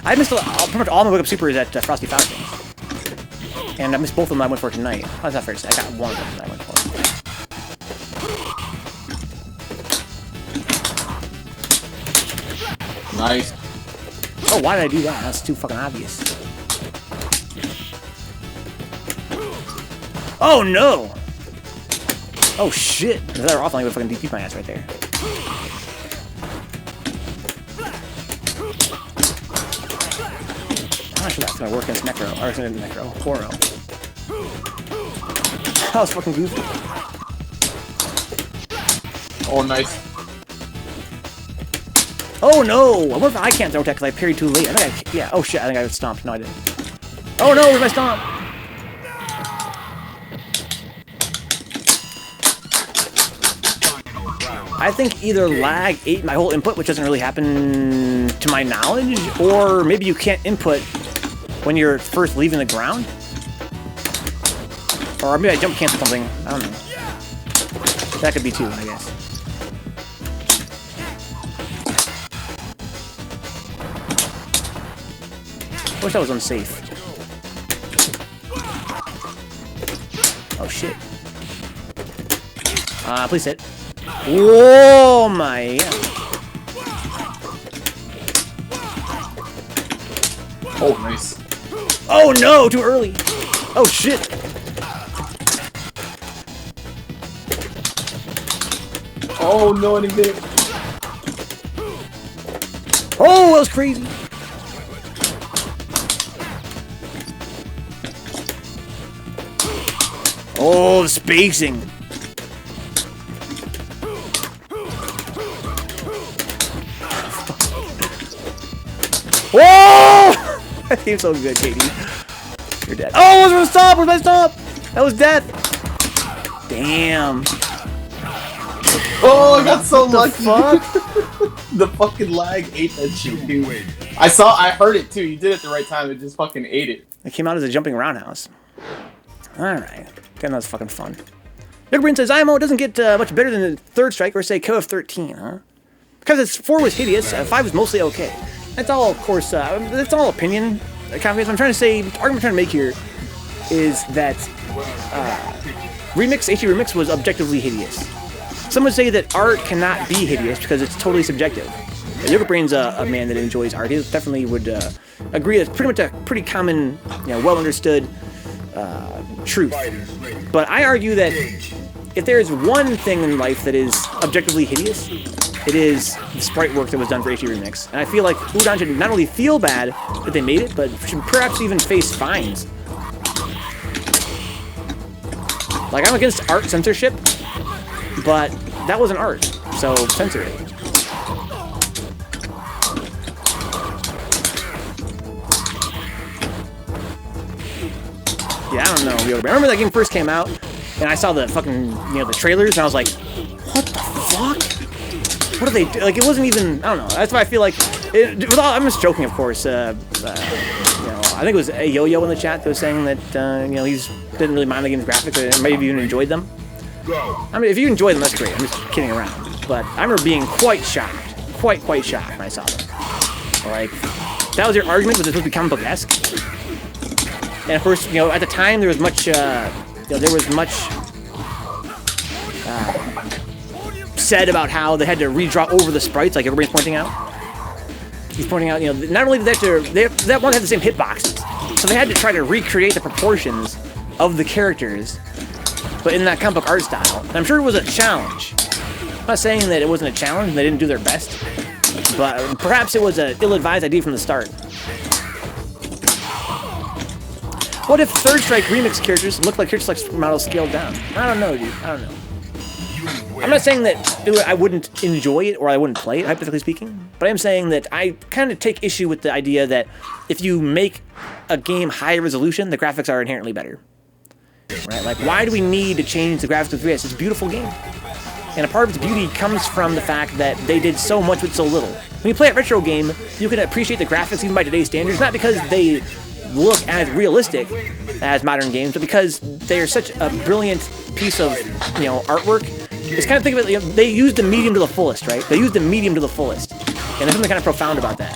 I missed pretty much all my Wake Up Supers at Frosty Fountain. And I missed both of them I went for tonight. Oh, that's not fair to say. I got one of them that I went for. Nice. Oh, why did I do that? That's too fucking obvious. Oh no! Oh shit! If that were off, I would fucking DP my ass right there. I'm not sure that's gonna work against Necro. Or against Necro. Horo. That was fucking goofy. Oh, nice. Oh no! I wonder if I can't throw attack because I parried too late. I think yeah, oh shit, I think I stomped. No, I didn't. Oh no, where's my stomp? I think either lag ate my whole input, which doesn't really happen to my knowledge, or maybe you can't input when you're first leaving the ground. Or maybe I jump cancel something. I don't know. That could be too, I guess. I wish that was unsafe. Oh shit. Please hit. Oh my. Oh, nice. Oh no, too early. Oh shit. Oh, no, I didn't get it. Oh, that was crazy. Oh, the spacing. Whoa! That seems so good, Katie. You're dead. Oh, where's my stop? Where's my stop? That was death. Damn. Oh, I got so lucky. Fuck? The fucking lag ate that shit, dude. I heard it too. You did it the right time. It just fucking ate it. It came out as a jumping roundhouse. Alright. That was fucking fun. Nickbrain says, IMO doesn't get much better than the third strike or say KOF 13, huh? Because 4 was hideous, 5 was mostly okay. That's all, of course, that's all opinion. Caviles. I'm trying to say, the argument I'm trying to make here is that Remix, HD Remix was objectively hideous. Some would say that art cannot be hideous because it's totally subjective. Yoga Brain's a man that enjoys art. He definitely would agree that's pretty much a pretty common, well understood truth. But I argue that if there is one thing in life that is objectively hideous, it is the sprite work that was done for HD Remix. And I feel like Udon should not only feel bad that they made it, but should perhaps even face fines. Like, I'm against art censorship, but that wasn't art, so censor it. Yeah, I don't know. I remember that game first came out, and I saw the fucking, the trailers, and I was like, what the fuck? What are they do? Like, it wasn't even, I don't know. That's why I feel like, I'm just joking, of course. I think it was a Yo-Yo in the chat that was saying that, he didn't really mind the game's graphics, or maybe even enjoyed them. I mean, if you enjoy them, that's great. I'm just kidding around. But I remember being quite shocked. Quite shocked when I saw them. Like, that was your argument, was it supposed to be comic book-esque? And of course, at the time, there was much, said about how they had to redraw over the sprites, like everybody's pointing out. He's pointing out, not only did that one had the same hitboxes, so they had to try to recreate the proportions of the characters, but in that comic book art style. And I'm sure it was a challenge. I'm not saying that it wasn't a challenge and they didn't do their best, but perhaps it was an ill-advised idea from the start. What if Third Strike Remix characters look like character select models scaled down? I don't know, dude. I don't know. I'm not saying that I wouldn't enjoy it or I wouldn't play it, hypothetically speaking, but I am saying that I kind of take issue with the idea that if you make a game high resolution, the graphics are inherently better. Right? Like, why do we need to change the graphics to 3S? It's a beautiful game. And a part of its beauty comes from the fact that they did so much with so little. When you play a retro game, you can appreciate the graphics even by today's standards, not because they look as realistic as modern games, but because they're such a brilliant piece of, artwork. It's kind of think of it, they used the medium to the fullest, right? They used the medium to the fullest. And there's something kind of profound about that.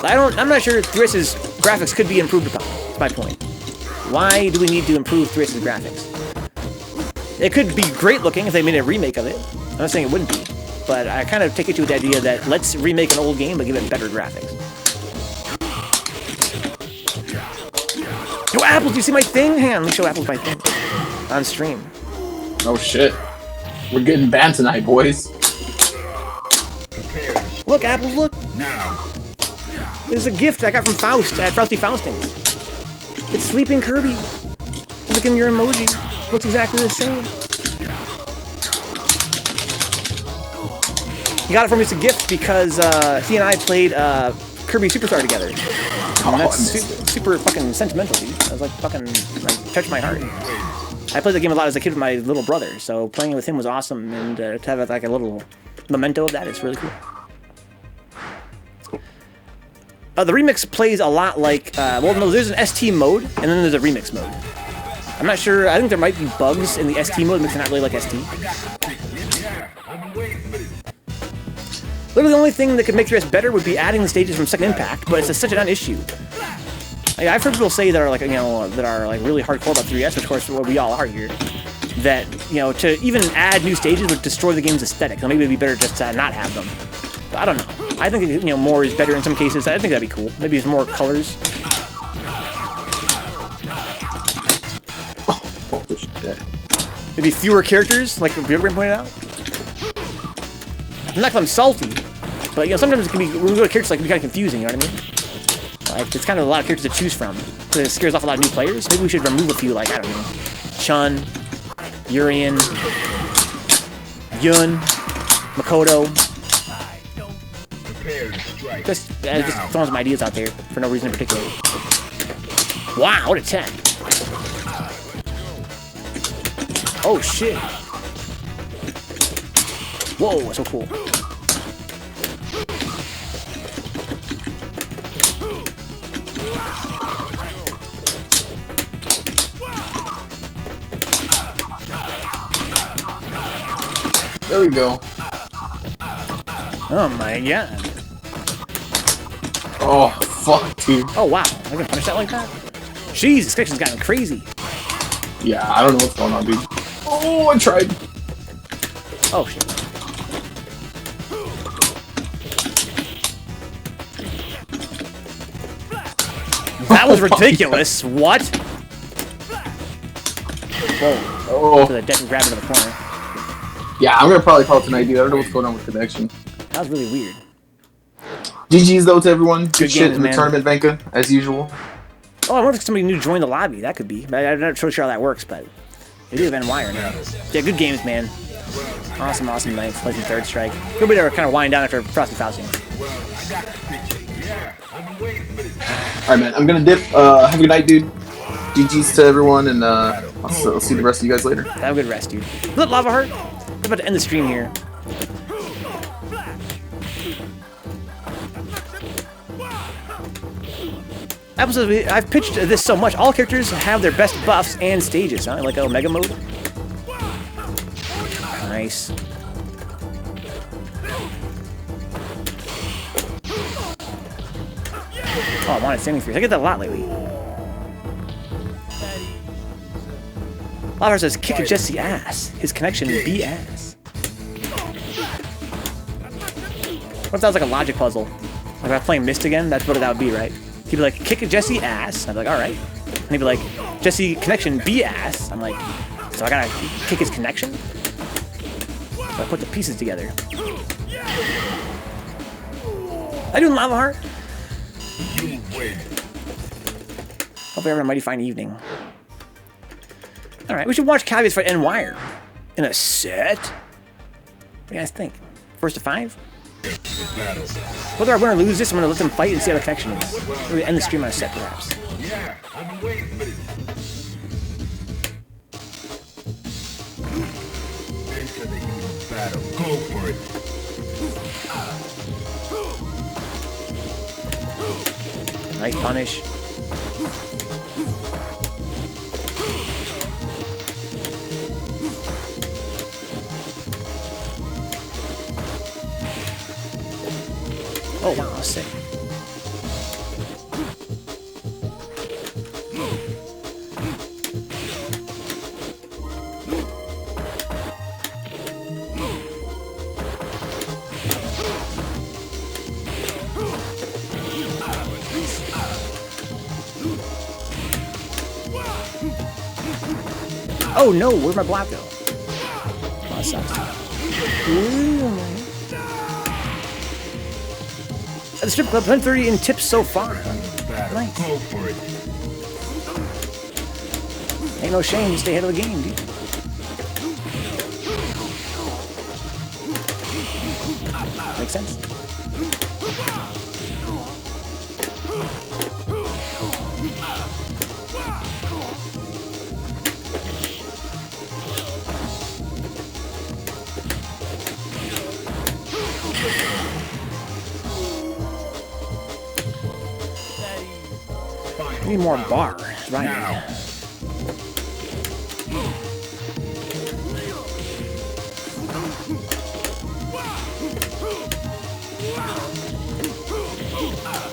I'm not sure 3S's graphics could be improved upon. That's my point. Why do we need to improve 3S's graphics? It could be great looking if they made a remake of it. I'm not saying it wouldn't be, but I kind of take it to the idea that let's remake an old game but give it better graphics. Yo, Apples, do you see my thing? Hang on, let me show Apples my thing. On stream. Oh shit. We're getting banned tonight, boys. Look, Apples, look. This is a gift I got from Faust at Frosty Fausting. It's Sleeping Kirby. Look in your emoji. Looks exactly the same. He got it from me as a gift because he and I played Kirby Superstar together. And that's super fucking sentimental, dude. I was like, fucking, touched my heart. I played the game a lot as a kid with my little brother, so playing it with him was awesome, and to have like a little memento of that is really cool. The remix plays a lot like, no, there's an ST mode, and then there's a remix mode. I'm not sure, I think there might be bugs in the ST mode, makes it not really like ST. Literally the only thing that could make 3S better would be adding the stages from Second Impact, but it's such a non-issue. I've heard people say that are like, that are like really hardcore about 3S, which of course we all are here. that, you know, to even add new stages would destroy the game's aesthetic. So maybe it'd be better just to not have them. But I don't know. I think, you know, more is better in some cases. I think that'd be cool. Maybe it's more colors. Maybe fewer characters, like Bjorgren pointed out. I'm not because I'm salty, but, you know, sometimes it can be, when we go to characters, like, it can be kind of confusing, you know what I mean? Like, it's kind of a lot of characters to choose from. So it scares off a lot of new players. Maybe we should remove a few, like, I don't know, Chun, Urian, Yun, Makoto. Just throwing some ideas out there for no reason in particular. Wow, what a 10. Oh, shit. Whoa, that's so cool. There we go. Oh my god. Oh, fuck, dude. Oh wow, I can punish that like that? Jeez, this connection's gotten crazy. Yeah, I don't know what's going on, dude. Oh, I tried. Oh shit. That was ridiculous. What? Whoa. Oh. So the deck grabbed into the corner. Yeah, I'm gonna probably call it tonight, dude. I don't know what's going on with connection. That was really weird. GG's though to everyone. Good shit games, in the man. tournament, Venka, as usual. Oh, I wonder if somebody new joined the lobby. That could be. I'm not sure how that works, but it is NYer now. Yeah, good games, man. Awesome, awesome night. Legend Third Strike. Good way to kind of wind down after Frosty Fausting. Alright, man. I'm gonna dip. Have a good night, dude. GG's to everyone, and I'll see the rest of you guys later. Have a good rest, dude. What's up, Lava Heart? We're about to end the stream here. Episodes, I've pitched this so much. All characters have their best buffs and stages, huh? Like Omega mode. Nice. Oh, I wanted Standing Freeze. I get that a lot lately. Lava says, kick Jesse ass. His connection be ass. What if that was like a logic puzzle? Like if I was playing Myst again, that's what that would be, right? He'd be like, kick Jesse ass. I'd be like, alright. And he'd be like, Jesse connection be ass. I'm like, so I gotta kick his connection? So I put the pieces together. I do Lava Heart. Hope you're having a mighty fine evening. Alright, we should watch Caviles fight NYer in a set. What do you guys think? First to 5? Whether I win or lose this, I'm gonna let them fight and see how the connection is. Maybe end the stream on a set, perhaps. Go for it. Nice punish. Oh wow, sick. Oh no, where'd my block go? Oh, that sucks. At the strip club, 130 in tips so far. Nice. Go for it. Ain't no shame to stay ahead of the game, dude. Makes sense. Need more bar, right?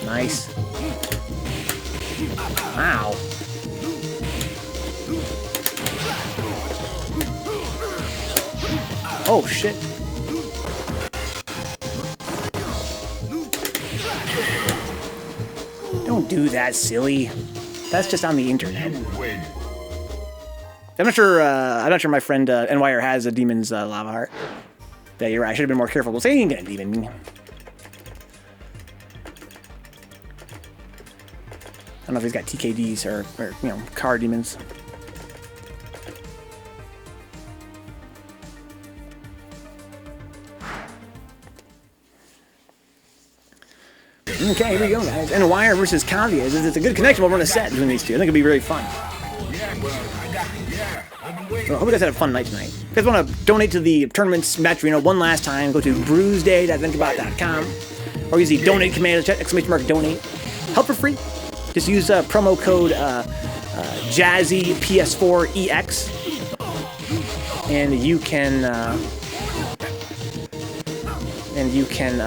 Nice. Wow. Oh, shit. Don't do that, silly. That's just on the internet. I'm not sure my friend NYer has a demon's lava heart. Yeah, you're right. I should have been more careful. We'll say he ain't got a demon. I don't know if he's got TKDs or you know, car demons. Okay, here we go, guys. NYer versus Caviles. It's a good connection. We'll run a set between these two. I think it'll be really fun. Well, I hope you guys had a fun night tonight. If you guys want to donate to the tournament's match arena one last time, go to bruiseday.vencabot.com or use the donate command, ! Donate. Help for free. Just use promo code Jazzy PS4EX and you can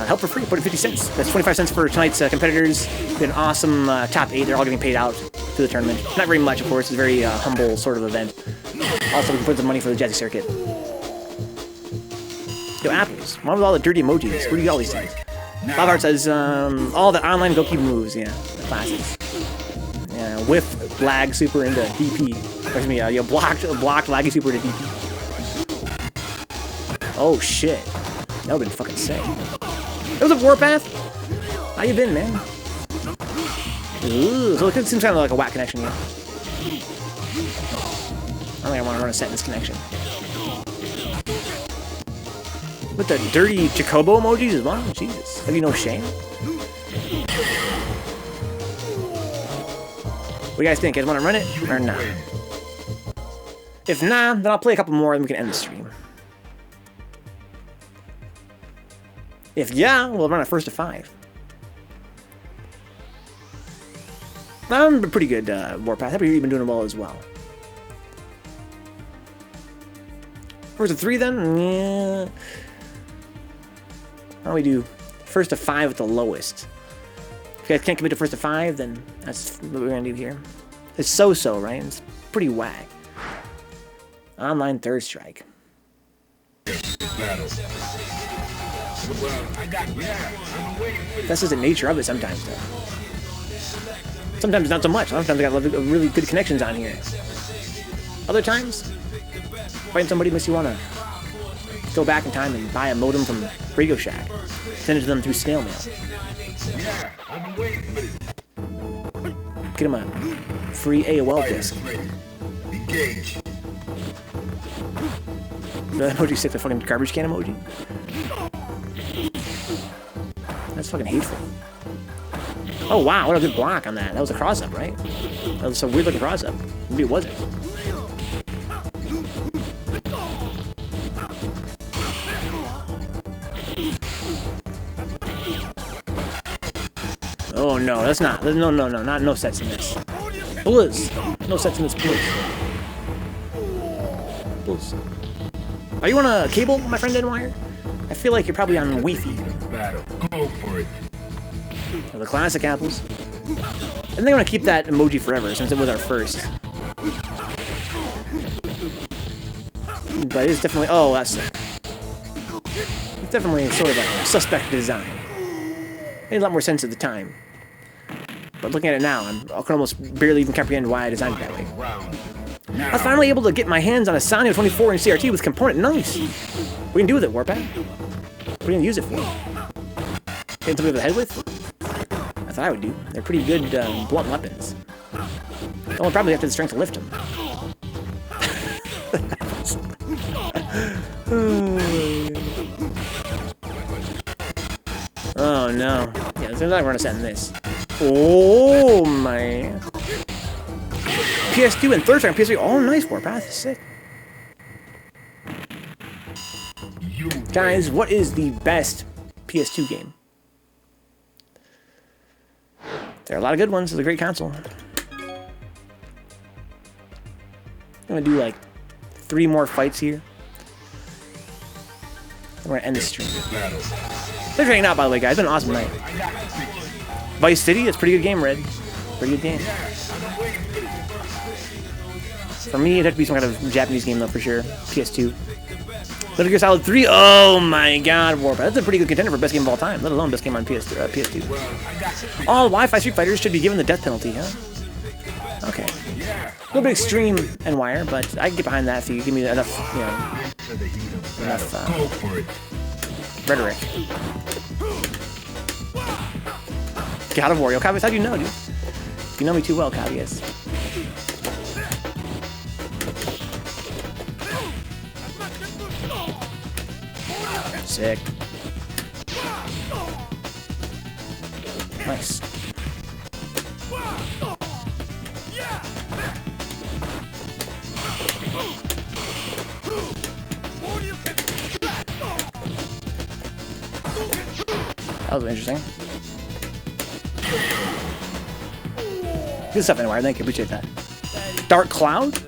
help for free. Put in 50 cents. That's 25 cents for tonight's competitors. Did an awesome top 8. They're all getting paid out to the tournament. Not very much, of course. It's a very humble sort of event. Also, we can put some money for the Jazzy circuit. Yo, apples. What with all the dirty emojis? Where do you get all these things? Lava Heart says, all the online goalkeeper moves. Yeah, the classics. Yeah, whiff, lag, super into DP. Excuse me, you blocked, laggy super into DP. Oh, shit. That would've been fucking sick. That was a Warpath? How you been, man? Ooh, so it seems kind of like a whack connection here. I don't think I want to run a set in this connection. With the dirty Jacobo emojis as well? Jesus. Have you no shame? What do you guys think? You guys want to run it or not? If not, then I'll play a couple more and we can end the stream. If yeah, we'll run it first to 5. I'm a pretty good Warpath. Happy you've been doing well as well. First to 3 then? Yeah. How do we do first to 5 with the lowest? If you guys can't commit to first to 5, then that's what we're gonna do here. It's so-so, right? It's pretty whack. Online third strike. That's just the nature of it sometimes, though. Sometimes not so much. Sometimes I got really good connections on here. Other times, find somebody makes you want to go back in time and buy a modem from Radio Shack. Send it to them through snail mail. Get them a free AOL disc. The emoji stick, the fucking garbage can emoji. That's fucking hateful. Oh wow, what a good block on that. That was a cross-up, right? That was a weird looking cross-up. Maybe it wasn't. Oh no, that's not. No sets in this. Blizz. No sets in this, please. Blizz. Are you on a cable, my friend NYer? I feel like you're probably on Wi-Fi. Go for it. The classic apples. I think I'm gonna keep that emoji forever since it was our first. But it's definitely. Oh, that's sick. It's definitely sort of a suspect design. Made a lot more sense at the time. But looking at it now, I can almost barely even comprehend why I designed it that way. I was finally able to get my hands on a Sanyo 24 inch CRT with component. Nice! What can you do with it, Warpath? What are you gonna use it for? Hit somebody over the head with? That's what I would do. They're pretty good blunt weapons. The only problem is you have to have the strength to lift them. Oh no. Yeah, there's not run a set in this. Oh my. PS2 and third strike on PS3. Oh, nice Warpath. Sick. Guys, what is the best PS2 game? There are a lot of good ones. It's a great console. I'm gonna do like 3 more fights here. And we're gonna end the stream. Thanks for hanging out, by the way, guys. It's been an awesome night. Vice City, that's a pretty good game, Red. Pretty good game. For me, it'd have to be some kind of Japanese game, though, for sure. PS2. Metal Gear Solid 3. Oh my God, Warp. That's a pretty good contender for best game of all time, let alone best game on PS2. All Wi-Fi Street Fighters should be given the death penalty, huh? Okay. A little bit extreme, NYer, but I can get behind that if you give me enough, you know, enough rhetoric. God of War. Yo, Caviles, how'd you know, dude? You know me too well, Caviles. Sick. Nice. That was interesting. Good stuff, NYer. Thank you. Appreciate that. Dark Cloud?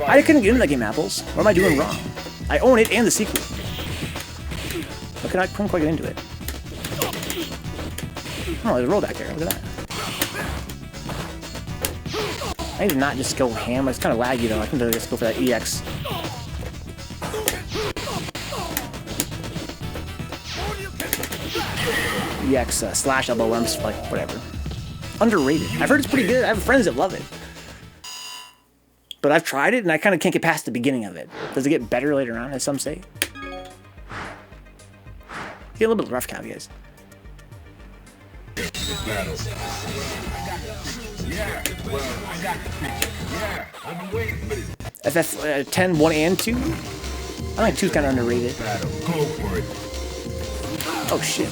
I couldn't get into that game, Apples. What am I doing wrong? I own it and the sequel. Look at I couldn't quite get into it. Oh, there's a roll back there. Look at that. I need to not just go ham. It's kind of laggy though. I can just go for that EX. EX slash elbow where I'm just like, whatever. Underrated. I've heard it's pretty good. I have friends that love it. But I've tried it and I kind of can't get past the beginning of it. Does it get better later on, as some say? Get a little bit rough, Caviles. FF 10, 1 and 2? I think 2's kind of underrated. Oh shit.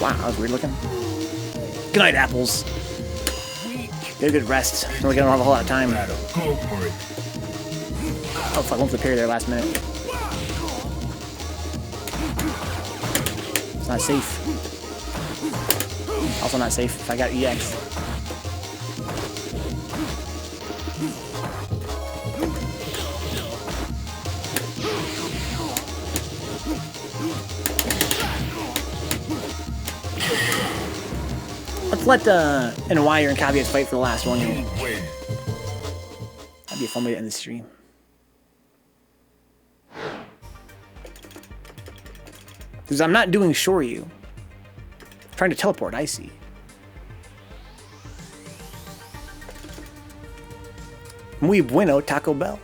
Wow, that was weird looking. Good night, Apples. Get a good rest. We don't have a whole lot of time. Oh fuck, I went for the parry there last minute. It's not safe. Also not safe if I got EX. Let's let NYer and Caviles fight for the last one here. That'd be a fun way to end the stream. Because I'm not doing Shoryu. I'm trying to teleport, I see. Muy bueno, Taco Bell.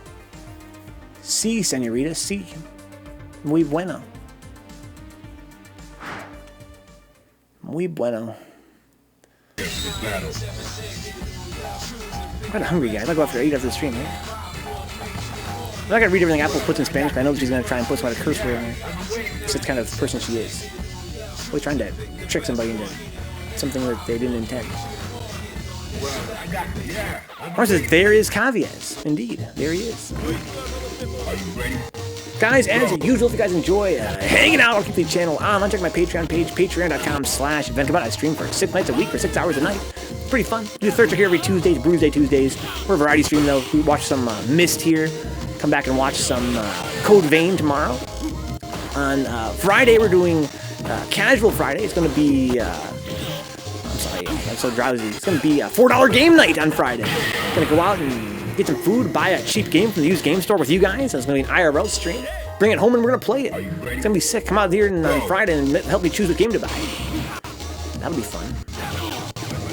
Si, señorita, si. Muy bueno. Muy bueno. I'm kind of hungry, guys. I'll go after 8 after the stream, right? I'm not gonna read everything Apple puts in Spanish, but I know she's gonna try and put some kind of curse word in there. It's the kind of person she is. Always trying to trick somebody into something that they didn't intend. Or says, there is Caviles. Indeed, there he is. Guys, as usual, if you guys enjoy hanging out on the channel, check my Patreon page, patreon.com/Vencabot. I stream for 6 nights a week for 6 hours a night. Pretty fun. Do the third check here every Tuesdays, Bruise Day Tuesdays. We're a variety stream though. We watch some Mist here. Come back and watch some Code Vein tomorrow. On Friday, we're doing Casual Friday. It's going to be, I'm sorry, I'm so drowsy. It's going to be a $4 game night on Friday. Going to go out and get some food, buy a cheap game from the used game store with you guys. It's going to be an IRL stream. Bring it home and we're going to play it. It's going to be sick. Come out here on Friday and help me choose what game to buy. That'll be fun.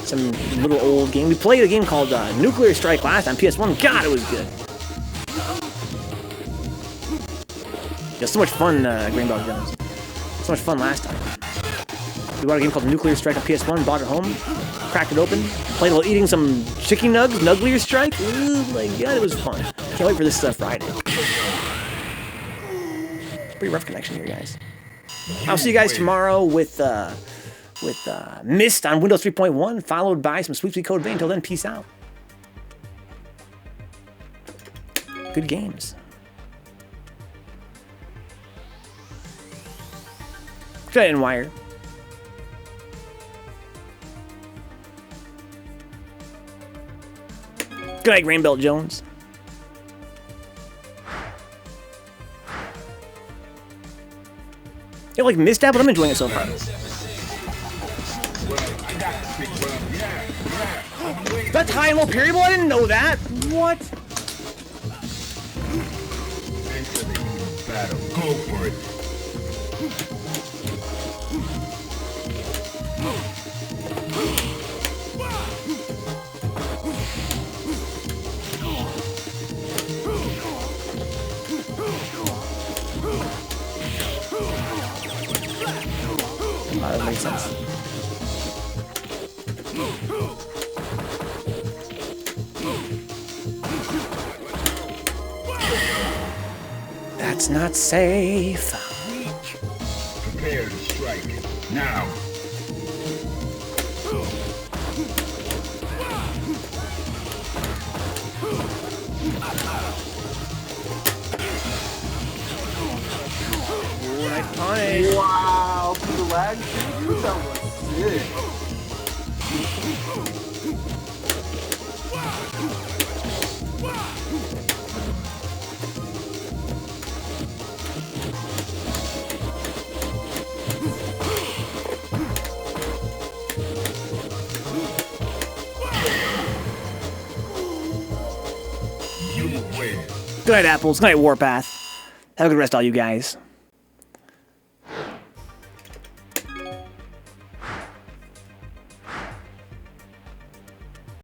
Some little old game. We played a game called Nuclear Strike last on PS1. God, it was good. It was so much fun, Greenbelt Jones. So much fun last time. We bought a game called Nuclear Strike on PS1, bought it home, cracked it open, played while eating some chicken nugs, Nuclear Strike. Oh my god, it was fun. Can't wait for this Friday. It's a pretty rough connection here, guys. I'll see you guys tomorrow with with Mist on Windows 3.1, followed by some Sweepsy Code Vein. Until then, peace out. Good games. Good night, NYer. Good night, Grainbelt Jones. You like missed that, but I'm enjoying it so far. That's high and low variable? I didn't know that. What? Enter the heat of battle. Go for it. That makes sense. That's not safe. Prepare to strike. Now. Nice punish. Wow, for the lag preview, that was sick. You win. Good night, Apples. Good night, Warpath. Have a good rest, all you guys.